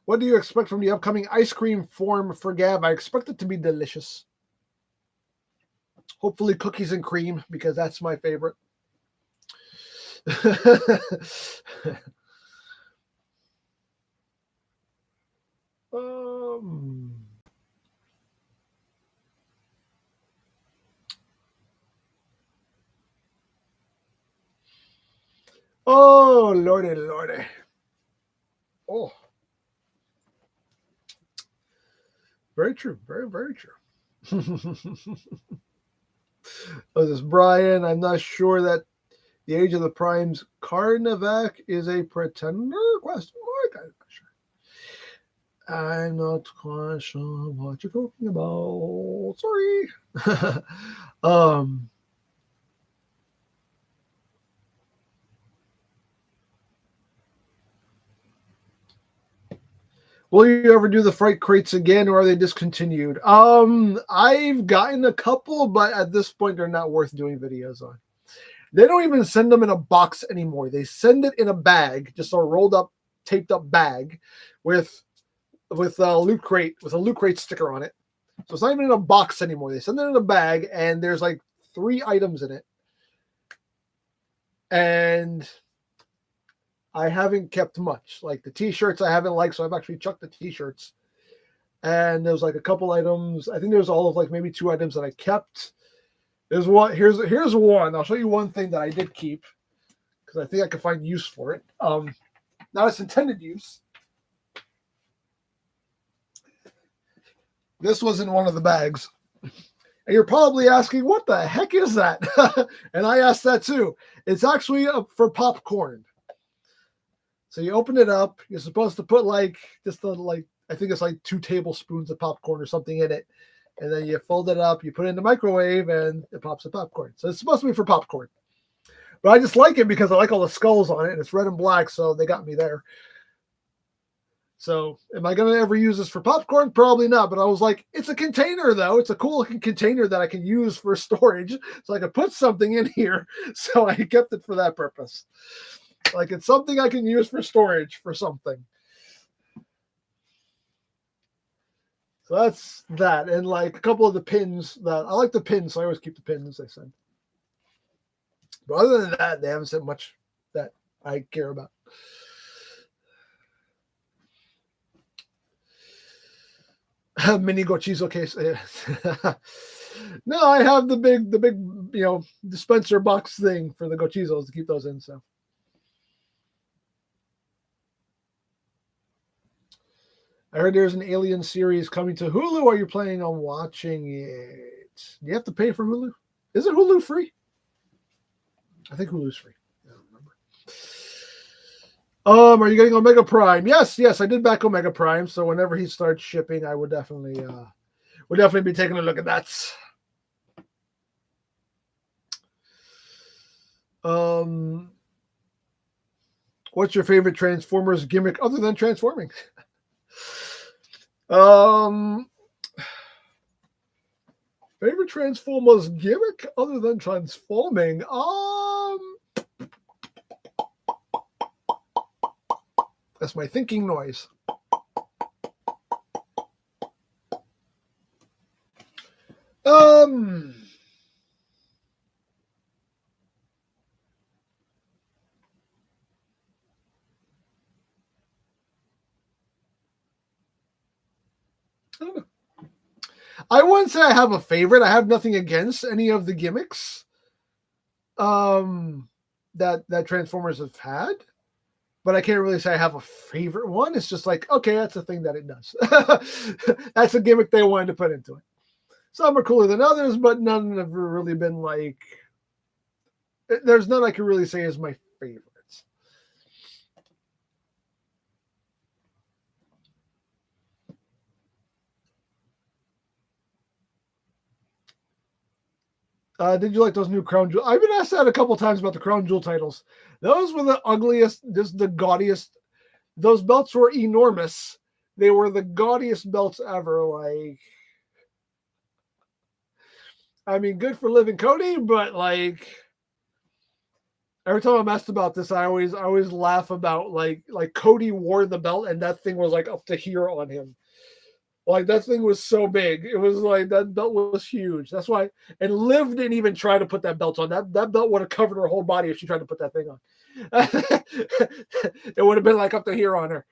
What do you expect from the upcoming ice cream form for Gab? I expect it to be delicious. Hopefully cookies and cream, because that's my favorite. Oh, lordy, lordy. Oh. Very true. Very, very true. Oh, this is Brian. I'm not sure that the Age of the Primes Karnavac is a pretender? Question mark. I'm not quite sure what you're talking about. Sorry. Will you ever do the fright crates again, or are they discontinued? I've gotten a couple, but at this point, they're not worth doing videos on. They don't even send them in a box anymore. They send it in a bag, just a rolled up, taped up bag, with a loot crate sticker on it. So it's not even in a box anymore. They send it in a bag, and there's like 3 items in it. And I haven't kept much. Like the t-shirts I haven't liked, so I've actually chucked the t-shirts. And there's like a couple items. I think there's all of like maybe 2 items that I kept. There's one. Here's one. I'll show you one thing that I did keep because I think I could find use for it. Not its intended use. This was in one of the bags. And you're probably asking, what the heck is that? And I asked that too. It's actually for popcorn. So you open it up. You're supposed to put I think it's like 2 tablespoons of popcorn or something in it. And then you fold it up, you put it in the microwave, and it pops the popcorn. So it's supposed to be for popcorn. But I just like it because I like all the skulls on it, and it's red and black, so they got me there. So am I going to ever use this for popcorn? Probably not. But I was like, it's a container, though. It's a cool looking container that I can use for storage. So I could put something in here. So I kept it for that purpose. Like it's something I can use for storage for something. So that's that. And like a couple of the pins that I like the pins, so I always keep the pins they send. But other than that, they haven't sent much that I care about. Mini Gochizo case. No, I have the big, dispenser box thing for the Gochizos to keep those in. So. I heard there's an Alien series coming to Hulu. Are you planning on watching it? Do you have to pay for Hulu? Is it Hulu free? I think Hulu's free. I don't remember. Are you getting Omega Prime? Yes, I did back Omega Prime. So whenever he starts shipping, I would definitely be taking a look at that. What's your favorite Transformers gimmick other than transforming? Favorite Transformers gimmick other than transforming? That's my thinking noise. don't know. I wouldn't say I have a favorite. I have nothing against any of the gimmicks that Transformers have had, but I can't really say I have a favorite one. It's just like, okay, that's a thing that it does. That's a gimmick they wanted to put into it. Some are cooler than others, but none have really been like, there's none I can really say is my favorites. Did you like those new Crown Jewel? I've been asked that a couple times about the Crown Jewel titles. Those were the ugliest, just the gaudiest. Those belts were enormous. They were the gaudiest belts ever. Like, I mean, good for Living Cody, but like, every time I'm asked about this, I always laugh about like Cody wore the belt and that thing was like up to here on him. Like, that thing was so big. It was like, that belt was huge. That's why. And Liv didn't even try to put that belt on. That belt would have covered her whole body if she tried to put that thing on. It would have been like up to here on her.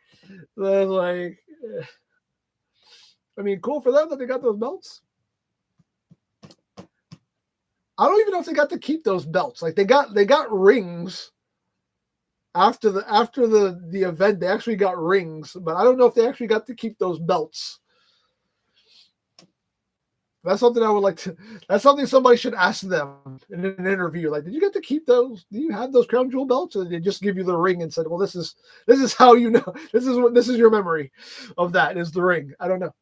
Like, I mean, cool for them that they got those belts. I don't even know if they got to keep those belts. Like, they got rings after the event. They actually got rings, but I don't know if they actually got to keep those belts. That's something I would like to. That's something somebody should ask them in an interview. Like, did you get to keep those? Do you have those Crown Jewel belts? Or did they just give you the ring and said, "Well, this is how you know. This is your memory of that is the ring." I don't know.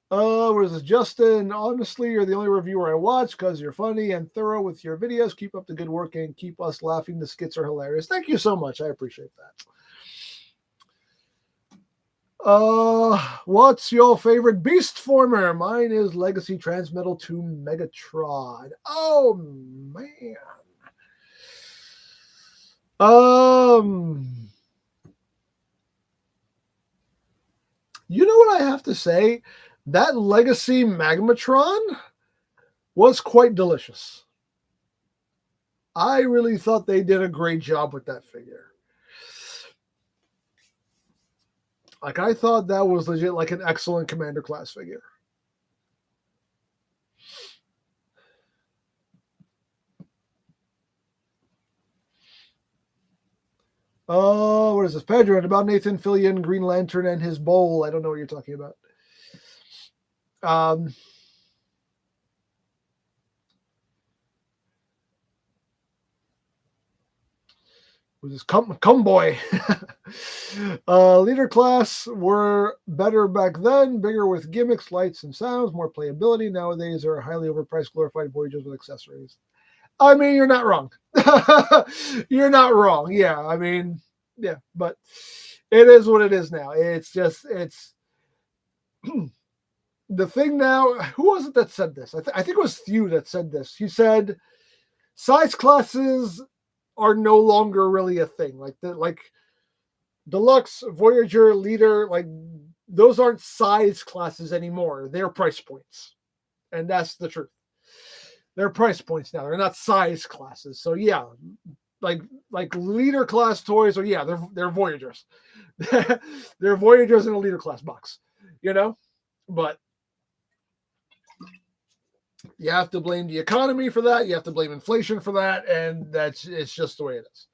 What is this, Justin? Honestly, you're the only reviewer I watch because you're funny and thorough with your videos. Keep up the good work and keep us laughing. The skits are hilarious. Thank you so much. I appreciate that. What's your favorite beast former? Mine is Legacy Transmetal to Megatron. Oh man. You know what I have to say? That Legacy Magmatron was quite delicious. I really thought they did a great job with that figure. Like, I thought that was legit like an excellent Commander class figure. Oh, what is this? Pedro, about Nathan Fillion, Green Lantern, and his bowl. I don't know what you're talking about. Was this come boy? Leader class were better back then, bigger with gimmicks, lights, and sounds, more playability. Nowadays, there are highly overpriced, glorified Voyagers with accessories. I mean, you're not wrong. You're not wrong. Yeah, I mean, yeah, but it is what it is now. It's just, it's the thing now. Who was it that said this? I think it was Thew that said this. He said, size classes are no longer really a thing. Like Deluxe, Voyager, Leader, like those aren't size classes anymore. They're price points. And that's the truth. They're price points now. They're not size classes. So yeah, like Leader class toys are, yeah, they're Voyagers. They're Voyagers in a Leader class box, you know? But you have to blame the economy for that. You have to blame inflation for that. And it's just the way it is.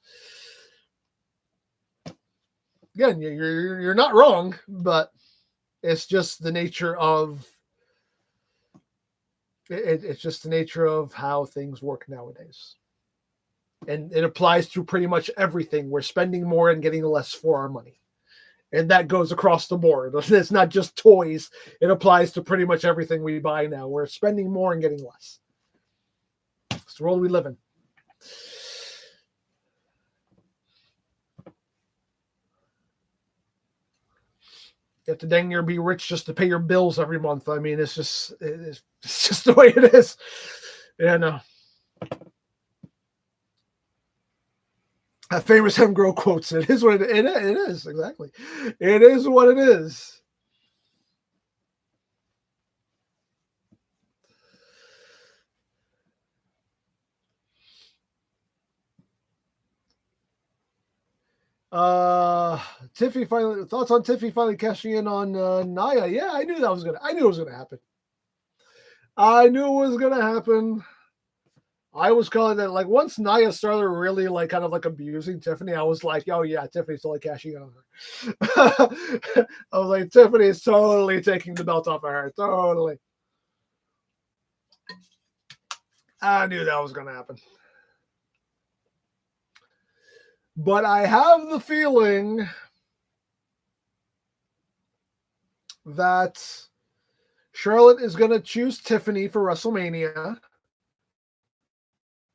Again, you're not wrong, but it's just the nature of it's just the nature of how things work nowadays. And it applies to pretty much everything. We're spending more and getting less for our money. And that goes across the board. It's not just toys. It applies to pretty much everything we buy now. We're spending more and getting less. It's the world we live in. You have to dang near be rich just to pay your bills every month. I mean, it's just the way it is. Yeah, no. A famous EmGo quotes. It is what it is. Exactly. It is what it is. Tiffy finally thoughts on Tiffy finally cashing in on Naya. Yeah, I knew it was gonna happen. I knew it was gonna happen. I was calling that, like, once Naya started really like kind of like abusing Tiffany, I was like, oh yeah, Tiffany's totally cashing in on her. I was like, Tiffany's totally taking the belt off of her. Totally. I knew that was gonna happen. But I have the feeling that Charlotte is going to choose Tiffany for WrestleMania,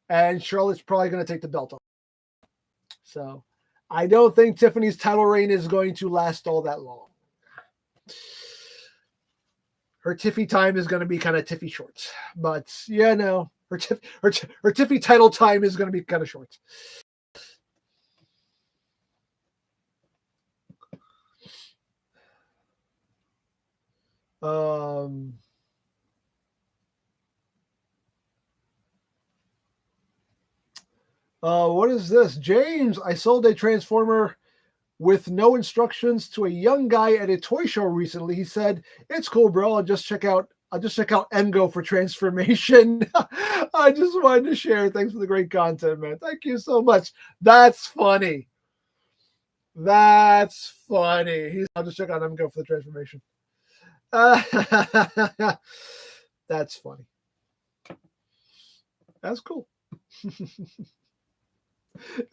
and Charlotte's probably going to take the belt off. So I don't think Tiffany's title reign is going to last all that long. Her Tiffy time is going to be kind of Tiffy short. But yeah, no, her Tiffy title time is going to be kind of short. What is this? James, I sold a Transformer with no instructions to a young guy at a toy show recently. He said, "It's cool, bro. I'll just check out EmGo for transformation." I just wanted to share. Thanks for the great content, man. Thank you so much. That's funny. That's funny. I'll just check out EmGo for the transformation. That's funny. That's cool.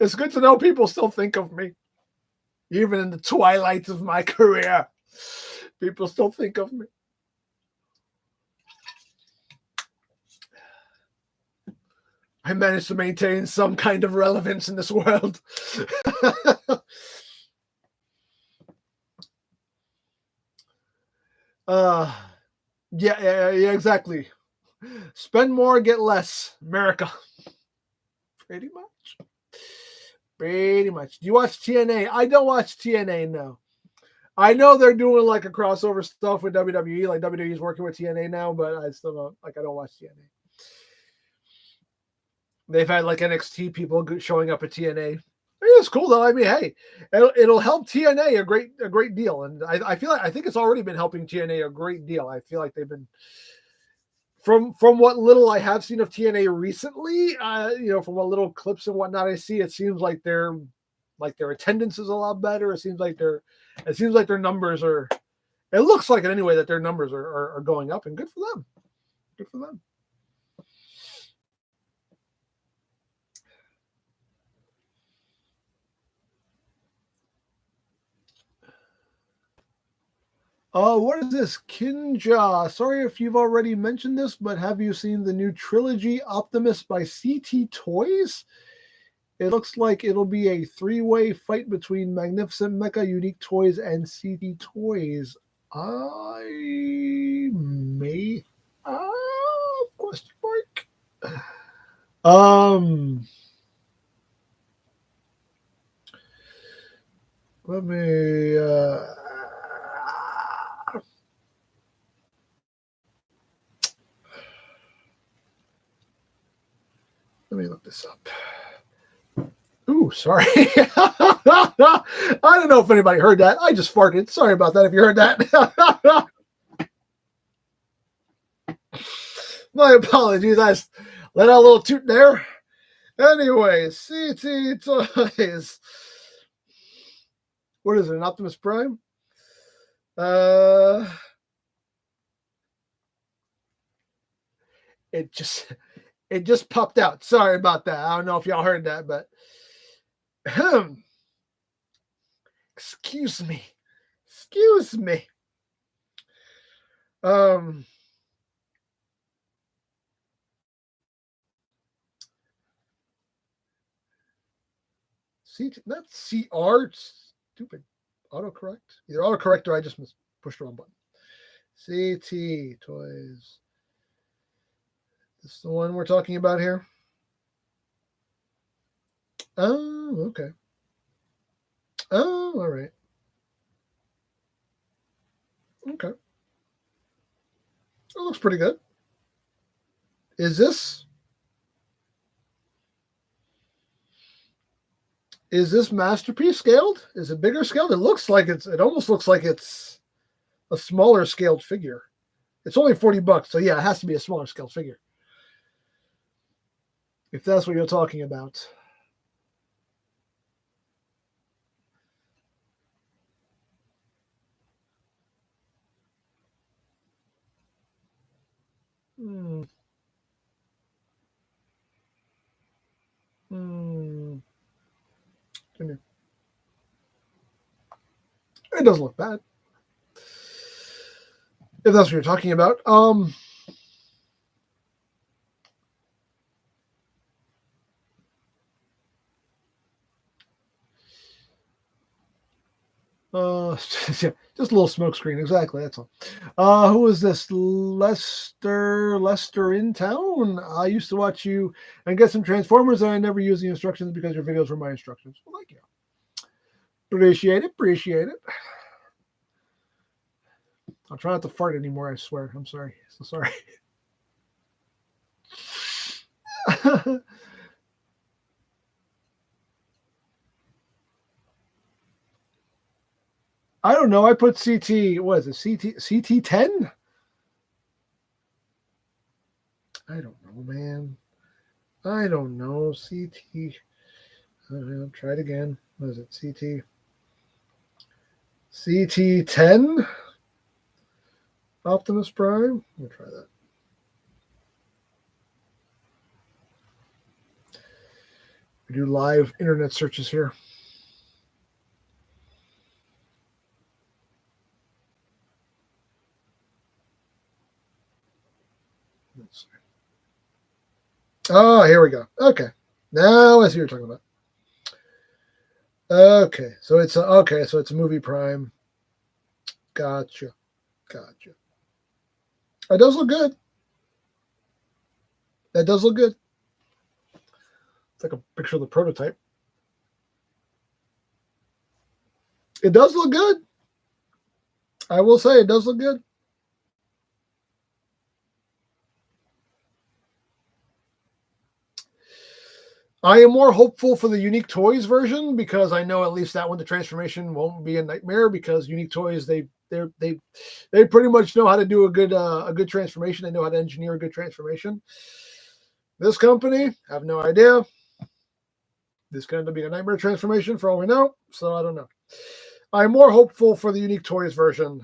It's good to know people still think of me. Even in the twilight of my career, people still think of me. I managed to maintain some kind of relevance in this world. Yeah, exactly. Spend more, get less. America. Pretty much. Pretty much. Do you watch TNA? I don't watch TNA, no. I know they're doing like a crossover stuff with WWE, like WWE is working with TNA now, but I still don't, like, I don't watch TNA. They've had like NXT people showing up at TNA. It's cool though. I mean, hey, it'll help TNA a great deal, and I feel like I think it's already been helping TNA a great deal. I feel like they've been, from what little I have seen of TNA recently, from what little clips and whatnot I see, it seems like their attendance is a lot better. It seems like their numbers are. It looks like it anyway that their numbers are going up, and good for them. Good for them. What is this? Kinja. Sorry if you've already mentioned this, but have you seen the new trilogy Optimus by CT Toys? It looks like it'll be a three-way fight between Magnificent Mecha, Unique Toys, and CT Toys. I may question mark. Let me look this up. Ooh, sorry. I don't know if anybody heard that. I just farted. Sorry about that if you heard that. My apologies. I let out a little toot there. Anyway, CT Toys. What is it, an Optimus Prime? It just popped out. Sorry about that. I don't know if y'all heard that, but excuse me. That's CR. Stupid autocorrect. Either autocorrect or I just pushed the wrong button. CT Toys. This is the one we're talking about here. Oh, okay. Oh, all right. Okay. That looks pretty good. Is this masterpiece scaled? Is it bigger scaled? It almost looks like it's a smaller scaled figure. It's only $40, so yeah, it has to be a smaller scaled figure. If that's what you're talking about. Hmm. Hmm. It doesn't look bad. If that's what you're talking about. Yeah, just a little smoke screen. Exactly. That's all. Who is this? Lester in town. I used to watch you and get some Transformers, and I never used the instructions because your videos were my instructions. Well, thank you. Appreciate it. Appreciate it. I'll try not to fart anymore. I swear. I'm sorry. So sorry. I don't know. I put CT. What is it? CT10? I don't know, man. I don't know. CT. Try it again. What is it? CT10? Optimus Prime? We'll try that. We do live internet searches here. Let's see. Oh, here we go. Okay. Now I see what you're talking about. Okay. So it's a movie Prime. Gotcha. Gotcha. It does look good. That does look good. It's like a picture of the prototype. It does look good. I will say it does look good. I am more hopeful for the Unique Toys version because I know at least that one the transformation won't be a nightmare because Unique Toys they pretty much know how to do a good transformation. They know how to engineer a good transformation. This company, have no idea. This could end up being a nightmare transformation for all we know. So I don't know. I'm more hopeful for the Unique Toys version.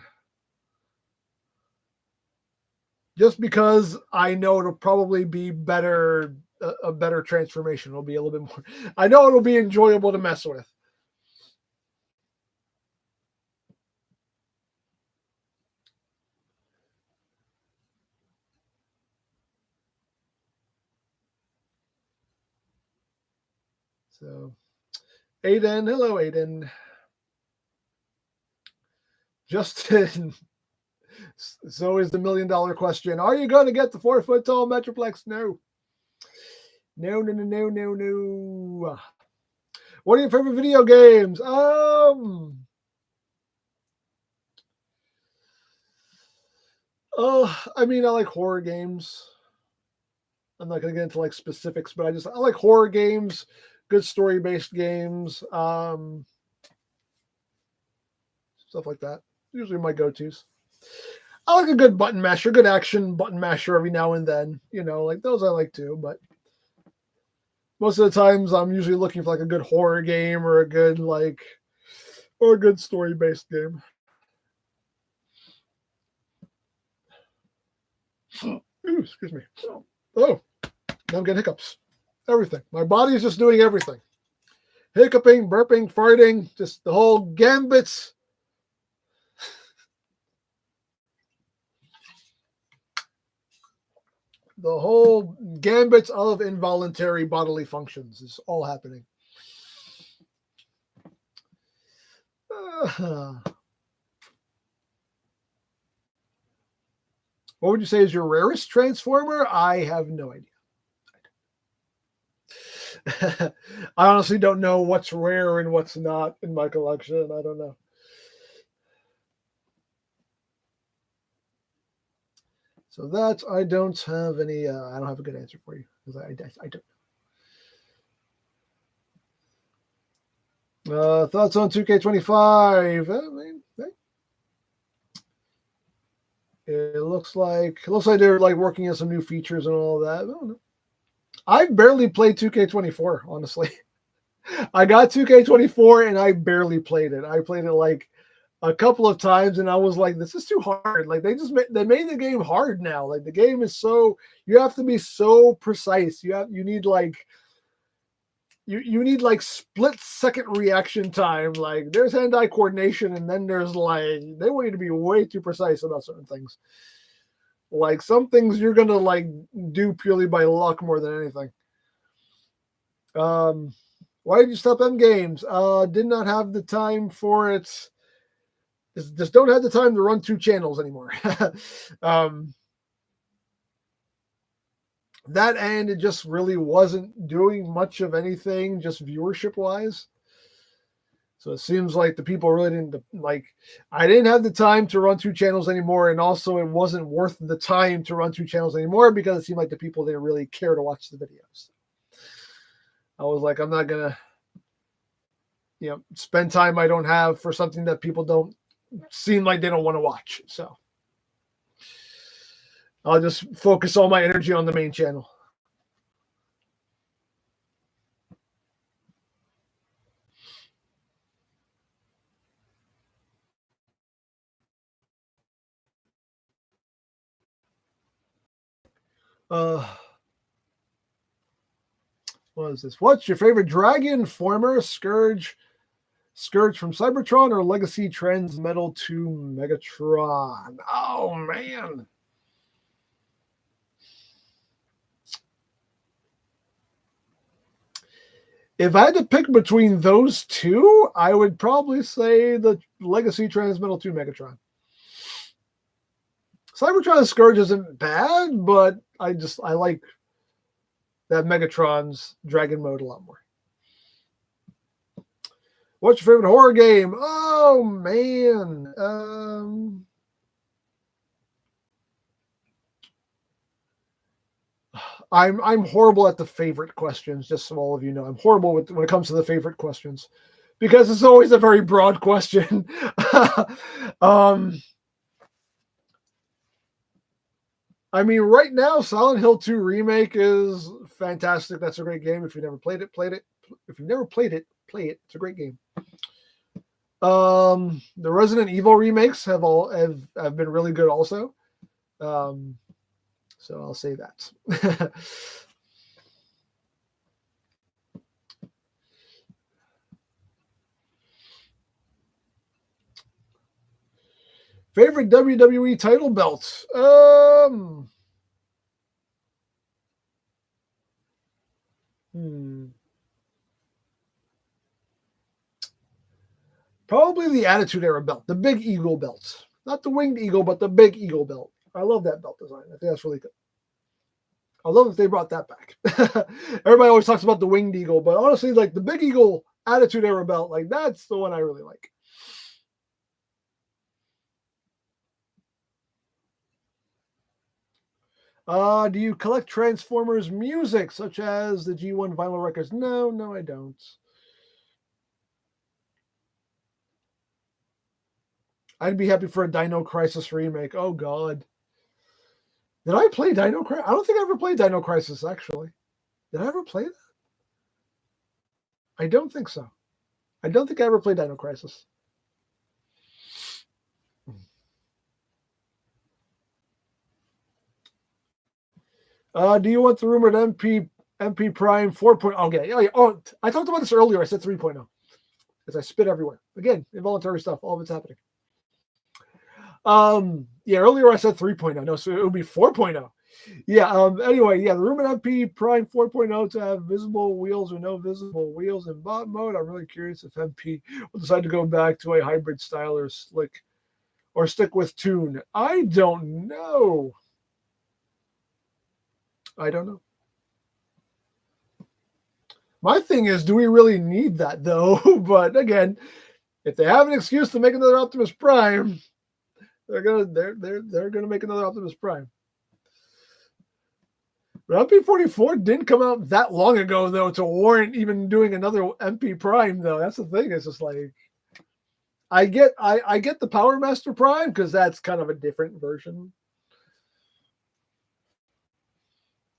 Just because I know it'll probably be better, a better transformation. It'll be a little bit more. I know it'll be enjoyable to mess with. So, Aiden, hello, Aiden. Justin, it's always the $1 million question. Are you going to get the 4-foot tall Metroplex? No. No, no, no, no, no, no. What are your favorite video games? I mean, I like horror games. I'm not going to get into like specifics, but I like horror games, good story-based games, stuff like that. Usually my go-tos. I like a good button masher, good action button masher every now and then. You know, like those I like too, but most of the times I'm usually looking for like a good horror game or a good story-based game. Ooh, excuse me. Oh, now I'm getting hiccups. Everything. My body is just doing everything. Hiccuping, burping, farting, just the whole gambits. The whole gambits of involuntary bodily functions is all happening. What would you say is your rarest Transformer? I have no idea. I honestly don't know what's rare and what's not in my collection. I don't know. So that I don't have any. I don't have a good answer for you because I don't. Thoughts on 2K25? I mean, it looks like they're like working on some new features and all that. I don't know. I've barely played 2K24, honestly. I got 2K24 and I barely played it. I played it like a couple of times and I was like, this is too hard. Like they made the game hard now. Like the game is so, you have to be so precise. You need like you need like split second reaction time. Like there's hand-eye coordination and then there's like they want you to be way too precise about certain things. Like some things you're gonna like do purely by luck more than anything. Why did you stop EmGo's? Did not have the time for it. Just don't have the time to run 2 channels anymore. That and it just really wasn't doing much of anything, just viewership wise. So it seems like the people really didn't like. I didn't have the time to run 2 channels anymore, and also it wasn't worth the time to run 2 channels anymore because it seemed like the people didn't really care to watch the videos. I was like, I'm not gonna, spend time I don't have for something that people don't seem like they don't want to watch. So I'll just focus all my energy on the main channel. What is this? What's your favorite dragon former? Scourge from Cybertron or Legacy Transmetal to Megatron? Oh man. If I had to pick between those two, I would probably say the Legacy Transmetal to Megatron. Cybertron Scourge isn't bad, but I like that Megatron's Dragon mode a lot more. What's your favorite horror game? Oh man. I'm horrible at the favorite questions, just so all of you know. I'm horrible when it comes to the favorite questions because it's always a very broad question. I mean, right now, Silent Hill 2 Remake is fantastic. That's a great game. If you never played it, play it. If you've never played it, play it. It's a great game. The Resident Evil remakes have been really good also. So I'll say that. Favorite WWE title belts? Probably the Attitude Era belt, the Big Eagle belt. Not the Winged Eagle, but the Big Eagle belt. I love that belt design. I think that's really good. I love that they brought that back. Everybody always talks about the Winged Eagle, but honestly, like the Big Eagle Attitude Era belt, like that's the one I really like. Do you collect Transformers music, such as the G1 vinyl records? No, I don't. I'd be happy for a Dino Crisis remake. Oh, God. Did I play Dino Crisis? I don't think I ever played Dino Crisis, actually. Did I ever play that? I don't think so. I don't think I ever played Dino Crisis. Do you want the rumored MP Prime 4.0? Okay. Oh, I talked about this earlier. I said 3.0. As I spit everywhere. Again, involuntary stuff. All of it's happening. Yeah, earlier I said 3.0. No, so it would be 4.0. Yeah, anyway, yeah, the rumored MP Prime 4.0 to have visible wheels or no visible wheels in bot mode. I'm really curious if MP will decide to go back to a hybrid style or stick with tune. I don't know. I don't know. My thing is, do we really need that though? But again, if they have an excuse to make another Optimus Prime, they're gonna make another Optimus Prime. But MP44 didn't come out that long ago though to warrant even doing another MP Prime though. That's the thing. It's just like I get the Power Master Prime because that's kind of a different version.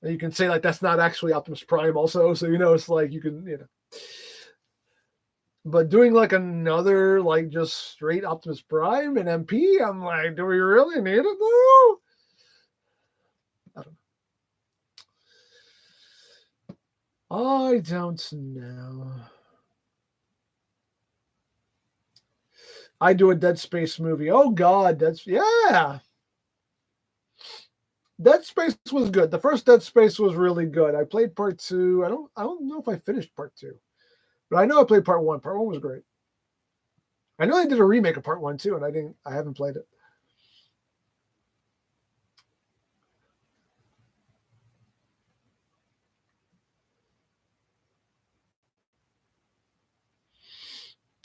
And you can say like that's not actually Optimus Prime also, so it's like you can. But doing like another like just straight Optimus Prime and MP, I'm like, do we really need it though? I don't know. I don't know. I do a Dead Space movie. Oh God, yeah. Dead Space was good. The first Dead Space was really good. I played part 2. I don't know if I finished part 2. But I know I played part 1. Part 1 was great. I know they did a remake of part 1 too, and I haven't played it.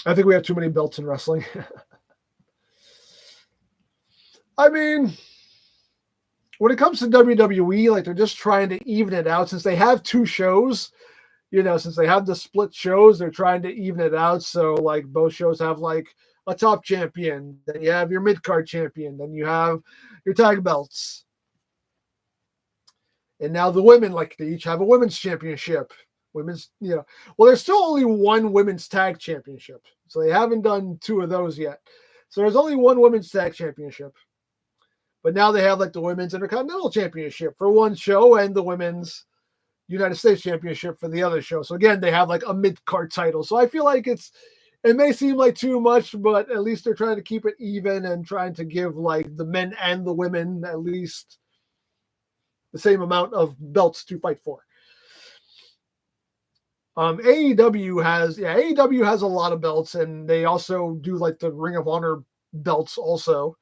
I think we have too many belts in wrestling. I mean, when it comes to WWE, like they're just trying to even it out since they have 2 shows. Since they have the split shows, they're trying to even it out. So like both shows have like a top champion, then you have your mid card champion, then you have your tag belts, and now the women like they each have a women's championship. Women's, well, there's still only one women's tag championship, so they haven't done 2 of those yet. So there's only one women's tag championship. But now they have like the women's intercontinental championship for one show and the women's United States championship for the other show. So again, they have like a mid-card title. So I feel like it may seem like too much, but at least they're trying to keep it even and trying to give like the men and the women at least the same amount of belts to fight for. AEW has a lot of belts, and they also do like the Ring of Honor belts also.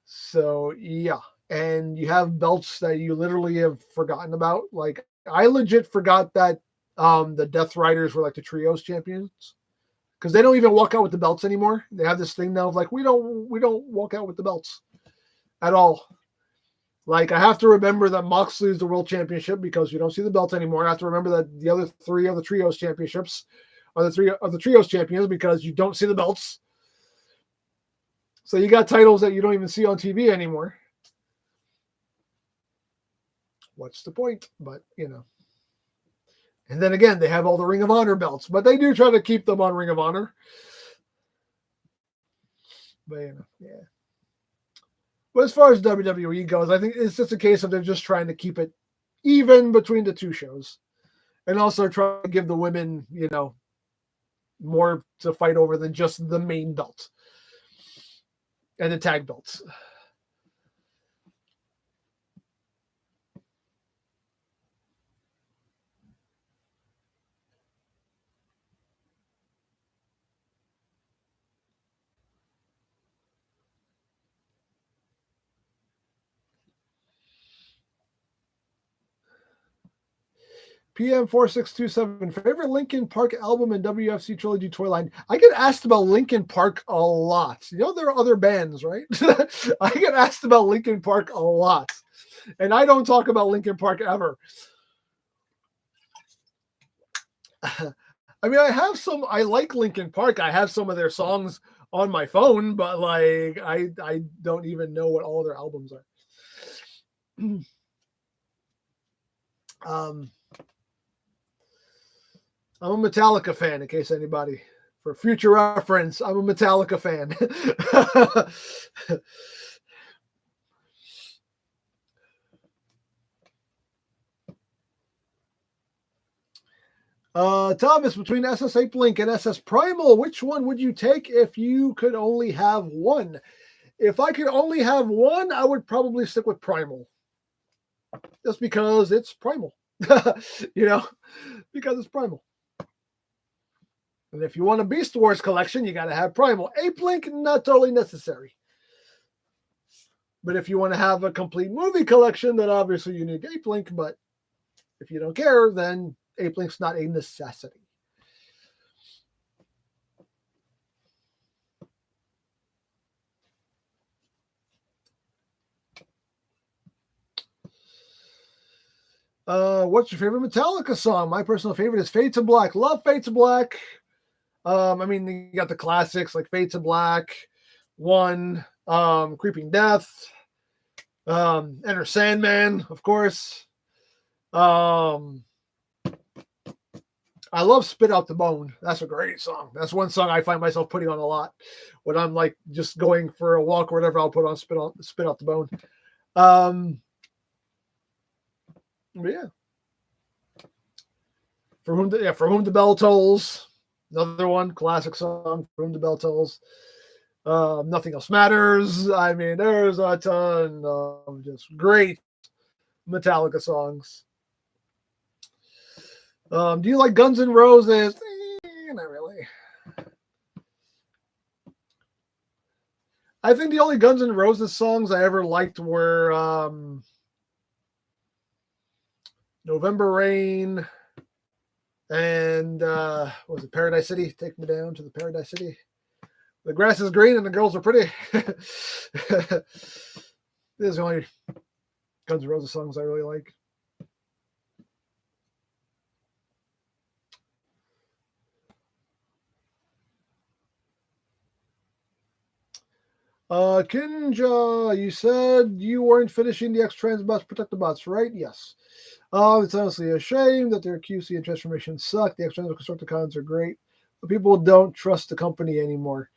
So yeah, and you have belts that you literally have forgotten about. Like I legit forgot that the Death Riders were like the trios champions because they don't even walk out with the belts anymore. They have this thing now of like we don't walk out with the belts at all. Like I have to remember that Moxley is the world championship because you don't see the belt anymore. I have to remember that the other 3 of the trios championships are the 3 of the trios champions because you don't see the belts. So you got titles that you don't even see on TV anymore. What's the point? But and then again, they have all the Ring of Honor belts, but they do try to keep them on Ring of Honor. But yeah. But as far as WWE goes, I think it's just a case of they're just trying to keep it even between the 2 shows, and also try to give the women, more to fight over than just the main belt and the tag belts. PM4627, favorite Linkin Park album and WFC Trilogy toy line. I get asked about Linkin Park a lot. There are other bands, right? I get asked about Linkin Park a lot. And I don't talk about Linkin Park ever. I mean, I like Linkin Park. I have some of their songs on my phone, but like, I don't even know what all their albums are. I'm a Metallica fan, in case anybody, for future reference, I'm a Metallica fan. Thomas, between SS8 Blink and SS Primal, which one would you take if you could only have one? If I could only have one, I would probably stick with Primal. Just because it's Primal. Because it's Primal. And if you want a Beast Wars collection, you got to have Primal. 8 Blink, not totally necessary. But if you want to have a complete movie collection, then obviously you need 8 Blink. But if you don't care, then Ape Link's not a necessity. What's your favorite Metallica song? My personal favorite is Fade to Black. Love Fade to Black. I mean, you got the classics like Fade to Black, One, Creeping Death, Enter Sandman, of course. I love Spit Out the Bone. That's a great song. That's one song I find myself putting on a lot when I'm like just going for a walk or whatever. I'll put on Spit Out the Bone. But yeah. For whom the bell tolls. Another one, classic song. For whom the bell tolls. Nothing Else Matters. I mean, there's a ton of just great Metallica songs. Do you like Guns N' Roses? Not really. I think the only Guns N' Roses songs I ever liked were November Rain and what was it, Paradise City? Take Me Down to the Paradise City. The grass is green and the girls are pretty. These are the only Guns N' Roses songs I really like. Kinja, you said you weren't finishing the X-Transbots Protectobots, right? Yes. It's honestly a shame that their QC and transformations suck. The X-Transbot Constructicons are great, but people don't trust the company anymore.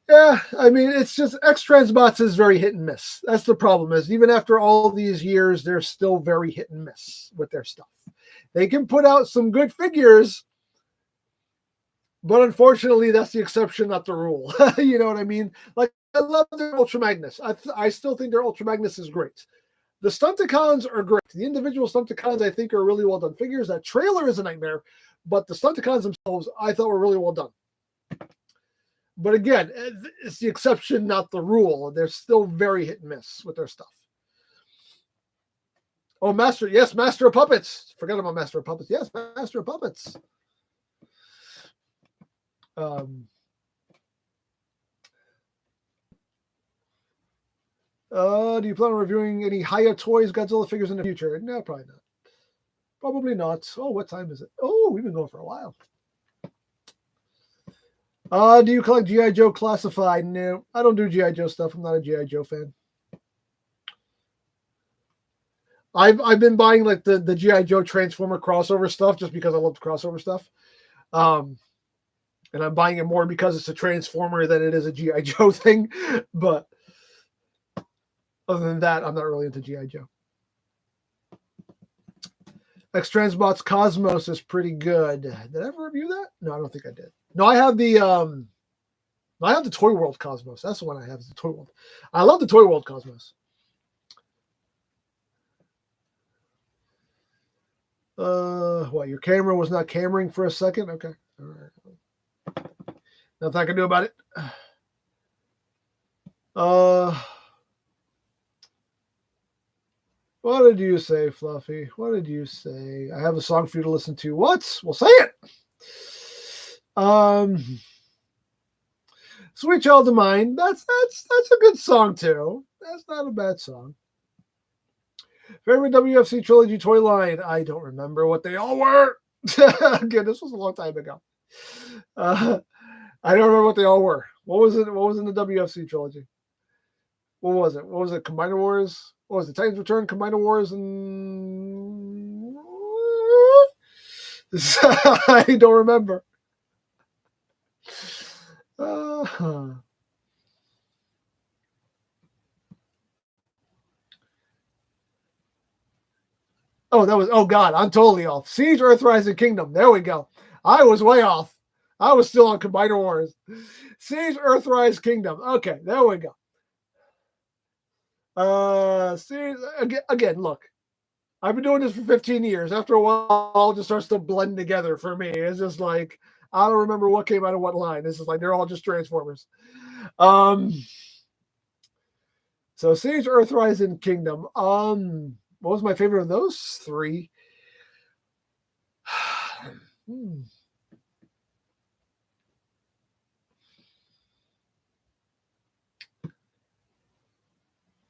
Yeah, I mean, it's just X-Transbots is very hit and miss. That's the problem is even after all these years, they're still very hit and miss with their stuff. They can put out some good figures, but unfortunately, that's the exception, not the rule. You know what I mean? Like, I love their Ultra Magnus. I still think their Ultra Magnus is great. The Stunticons are great. The individual Stunticons, I think, are really well done figures. That trailer is a nightmare, but the Stunticons themselves, I thought were really well done. But again, it's the exception, not the rule. They're still very hit and miss with their stuff. Oh, Master of Puppets. Forgot about Master of Puppets. Yes, Master of Puppets. Do you plan on reviewing any Hiya Toys Godzilla figures in the future? No, probably not. Probably not. Oh, what time is it? Oh, we've been going for a while. Do you collect G.I. Joe Classified? No, I don't do G.I. Joe stuff. I'm not a G.I. Joe fan. I've been buying like the G.I. Joe Transformer crossover stuff just because I love the crossover stuff. And I'm buying it more because it's a Transformer than it is a G.I. Joe thing. But other than that, I'm not really into G.I. Joe. X-Transbots Cosmos is pretty good. Did I ever review that? No, I don't think I did. No, I have the Toy World Cosmos. That's the one I have, is the Toy World. I love the Toy World Cosmos. What, your camera was not cameraing for a second? Okay. All right. Nothing I can do about it. What did you say, Fluffy? What did you say? I have a song for you to listen to. What? Well, say it. Sweet Child of Mine. That's a good song too. That's not a bad song. Favorite WFC trilogy toy line? I don't remember what they all were. Again, this was a long time ago. I don't remember what they all were. What was it? What was in the WFC trilogy? What was it? What was it? Combiner Wars? What was it? Titans Return, Combiner Wars, and I don't remember. Oh, that was, oh God, I'm totally off. Siege, Earthrise, and Kingdom. There we go. I was way off. I was still on Combiner Wars. Siege, Earthrise, Kingdom. Okay, there we go. Siege, again, look. I've been doing this for 15 years. After a while, it all just starts to blend together for me. It's just like, I don't remember what came out of what line. It's just like, they're all just Transformers. So Siege, Earthrise, and Kingdom. What was my favorite of those three?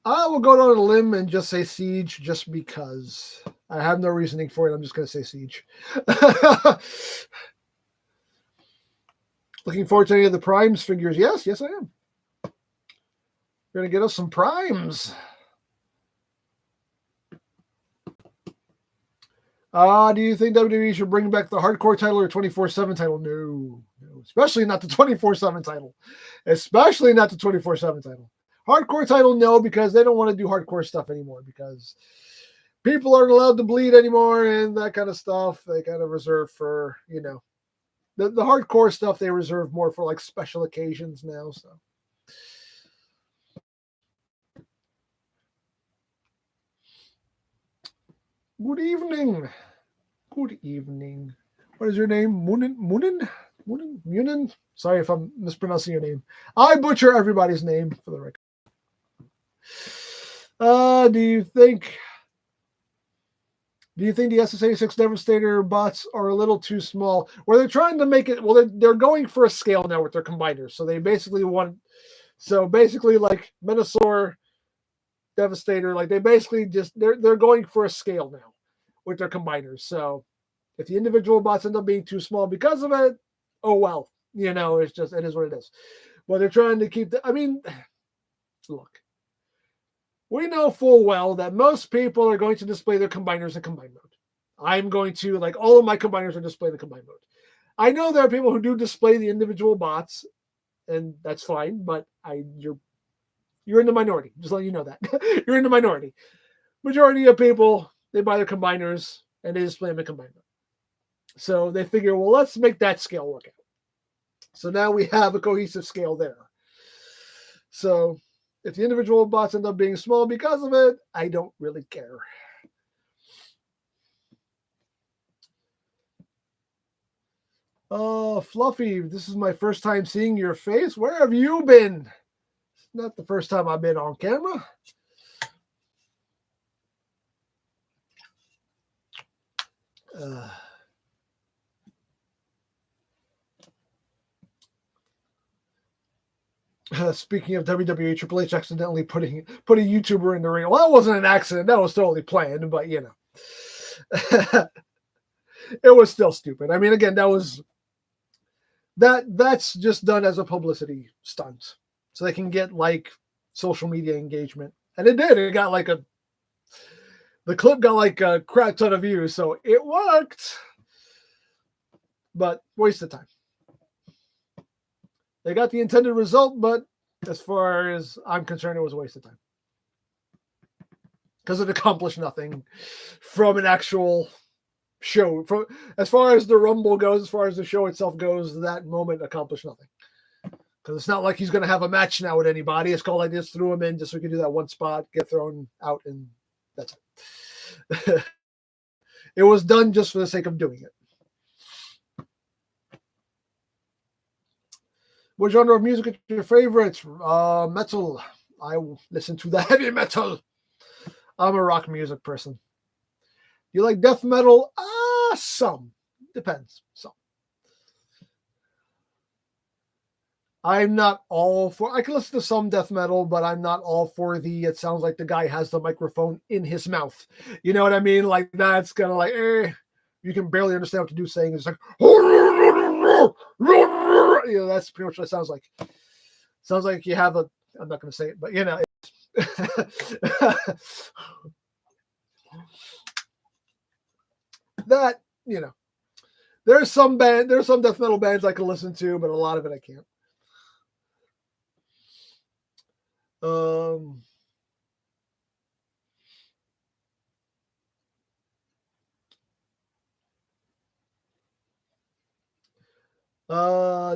I will go down a limb and just say Siege just because. I have no reasoning for it. I'm just going to say Siege. Looking forward to any of the Primes figures. Yes, I am. We're going to get us some Primes. Do you think WWE should bring back the hardcore title or 24/7 title? No. Especially not the 24/7 title. Especially not the 24/7 title. Hardcore title, no, because they don't want to do hardcore stuff anymore because people aren't allowed to bleed anymore and that kind of stuff. They kind of reserve for, the hardcore stuff they reserve more for like special occasions now. So. Good evening. Good evening. What is your name? Munin? Sorry if I'm mispronouncing your name. I butcher everybody's name for the record. Do you think the SS86 Devastator bots are a little too small? Well, they're trying to make it. Well, they're going for a scale now with their combiners. So they basically want. So basically, like Menosaur, Devastator, like they basically just they're going for a scale now with their combiners. So if the individual bots end up being too small because of it, oh well. It's just it is what it is. But they're trying to keep look. We know full well that most people are going to display their combiners in combine mode. I'm going to, like, all of my combiners are displayed in combine mode. I know there are people who do display the individual bots, and that's fine, but you're in the minority. Just letting you know that. You're in the minority. Majority of people, they buy their combiners, and they display them in combine mode. So they figure, well, let's make that scale work out. So now we have a cohesive scale there. So if the individual bots end up being small because of it, I don't really care. Oh, Fluffy, this is my first time seeing your face. Where have you been? It's not the first time I've been on camera. Speaking of WWE, Triple H accidentally put a YouTuber in the ring. Well, that wasn't an accident. That was totally planned, but it was still stupid. I mean, again, that's just done as a publicity stunt. So they can get like social media engagement. And it did. It got the clip got like a crap ton of views. So it worked. But waste of time. They got the intended result, but as far as I'm concerned, it was a waste of time. Because it accomplished nothing from an actual show. As far as the Rumble goes, as far as the show itself goes, that moment accomplished nothing. Because it's not like he's going to have a match now with anybody. It's called, I just threw him in just so we could do that one spot, get thrown out, and that's it. It was done just for the sake of doing it. What genre of music is your favorite? Metal. I listen to the heavy metal. I'm a rock music person. You like death metal? Some. Depends. Some. I'm not all for. I can listen to some death metal, but I'm not all for it sounds like the guy has the microphone in his mouth. You know what I mean? Like that's kind of like, you can barely understand what the dude's saying. It's like, that's pretty much what it sounds like. Sounds like you have I'm not going to say it, but that, there's some death metal bands I can listen to, but a lot of it I can't.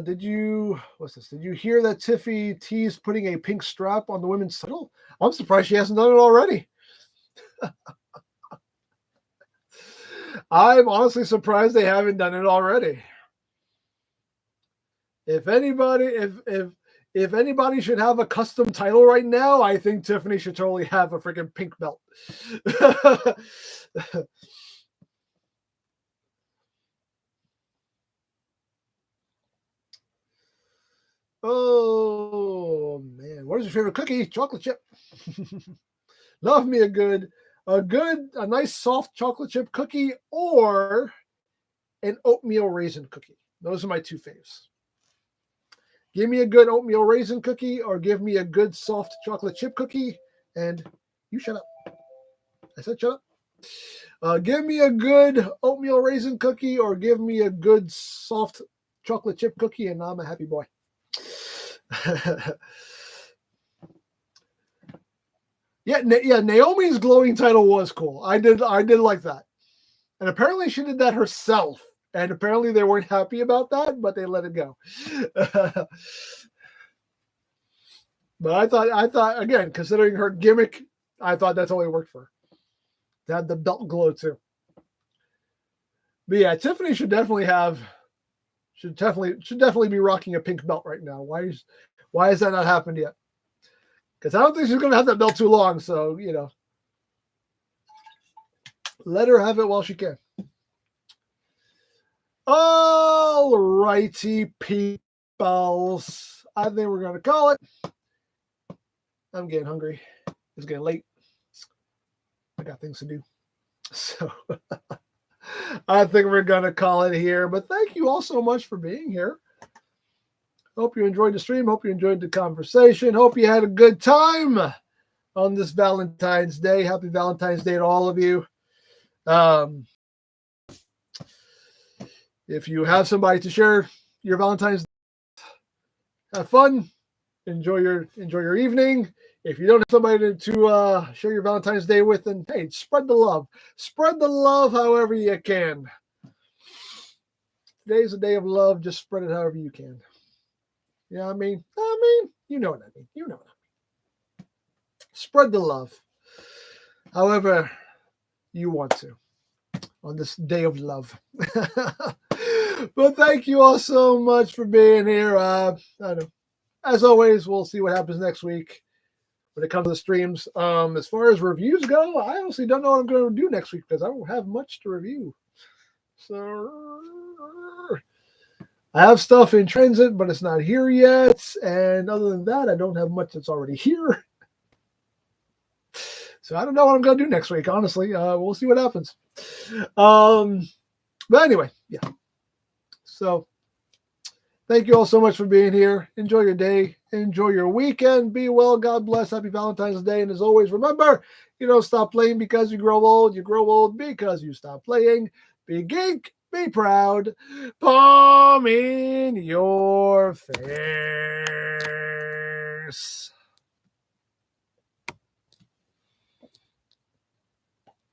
Did you hear that Tiffy T's putting a pink strap on the women's title? I'm surprised she hasn't done it already. I'm honestly surprised they haven't done it already. If anybody should have a custom title right now, I think Tiffany should totally have a freaking pink belt. Oh man, what is your favorite cookie? Chocolate chip. Love me a nice soft chocolate chip cookie or an oatmeal raisin cookie. Those are my two faves. Give me a good oatmeal raisin cookie or give me a good soft chocolate chip cookie. And you shut up. I said shut up. Give me a good oatmeal raisin cookie or give me a good soft chocolate chip cookie, and I'm a happy boy. Yeah, Naomi's glowing title was cool. I did like that. And apparently she did that herself. And apparently they weren't happy about that, but they let it go. But I thought again, considering her gimmick, I thought that totally worked for her. To have the belt glow too. But yeah, Tiffany should definitely be rocking a pink belt right now. Why has that not happened yet? Because I don't think she's gonna have that belt too long, so let her have it while she can. All righty, peoples. I think we're gonna call it. I'm getting hungry. It's getting late. I got things to do. So I think we're going to call it here. But thank you all so much for being here. Hope you enjoyed the stream. Hope you enjoyed the conversation. Hope you had a good time on this Valentine's Day. Happy Valentine's Day to all of you. If you have somebody to share your Valentine's Day, have fun. Enjoy your evening. If you don't have somebody to share your Valentine's Day with, then hey, spread the love. Spread the love however you can. Today's a day of love. Just spread it however you can. You know what I mean? You know what I mean. You know what I mean. Spread the love however you want to on this day of love. But thank you all so much for being here. I don't know. As always, we'll see what happens next week when it comes to the streams. As far as reviews go, I honestly don't know what I'm going to do next week because I don't have much to review. So I have stuff in transit, but it's not here yet. And other than that, I don't have much that's already here. So I don't know what I'm going to do next week, honestly. We'll see what happens. But anyway, yeah. So thank you all so much for being here. Enjoy your day. Enjoy your weekend. Be well. God bless. Happy Valentine's Day. And as always, remember, you don't stop playing because you grow old. You grow old because you stop playing. Be geek. Be proud. Palm in your face.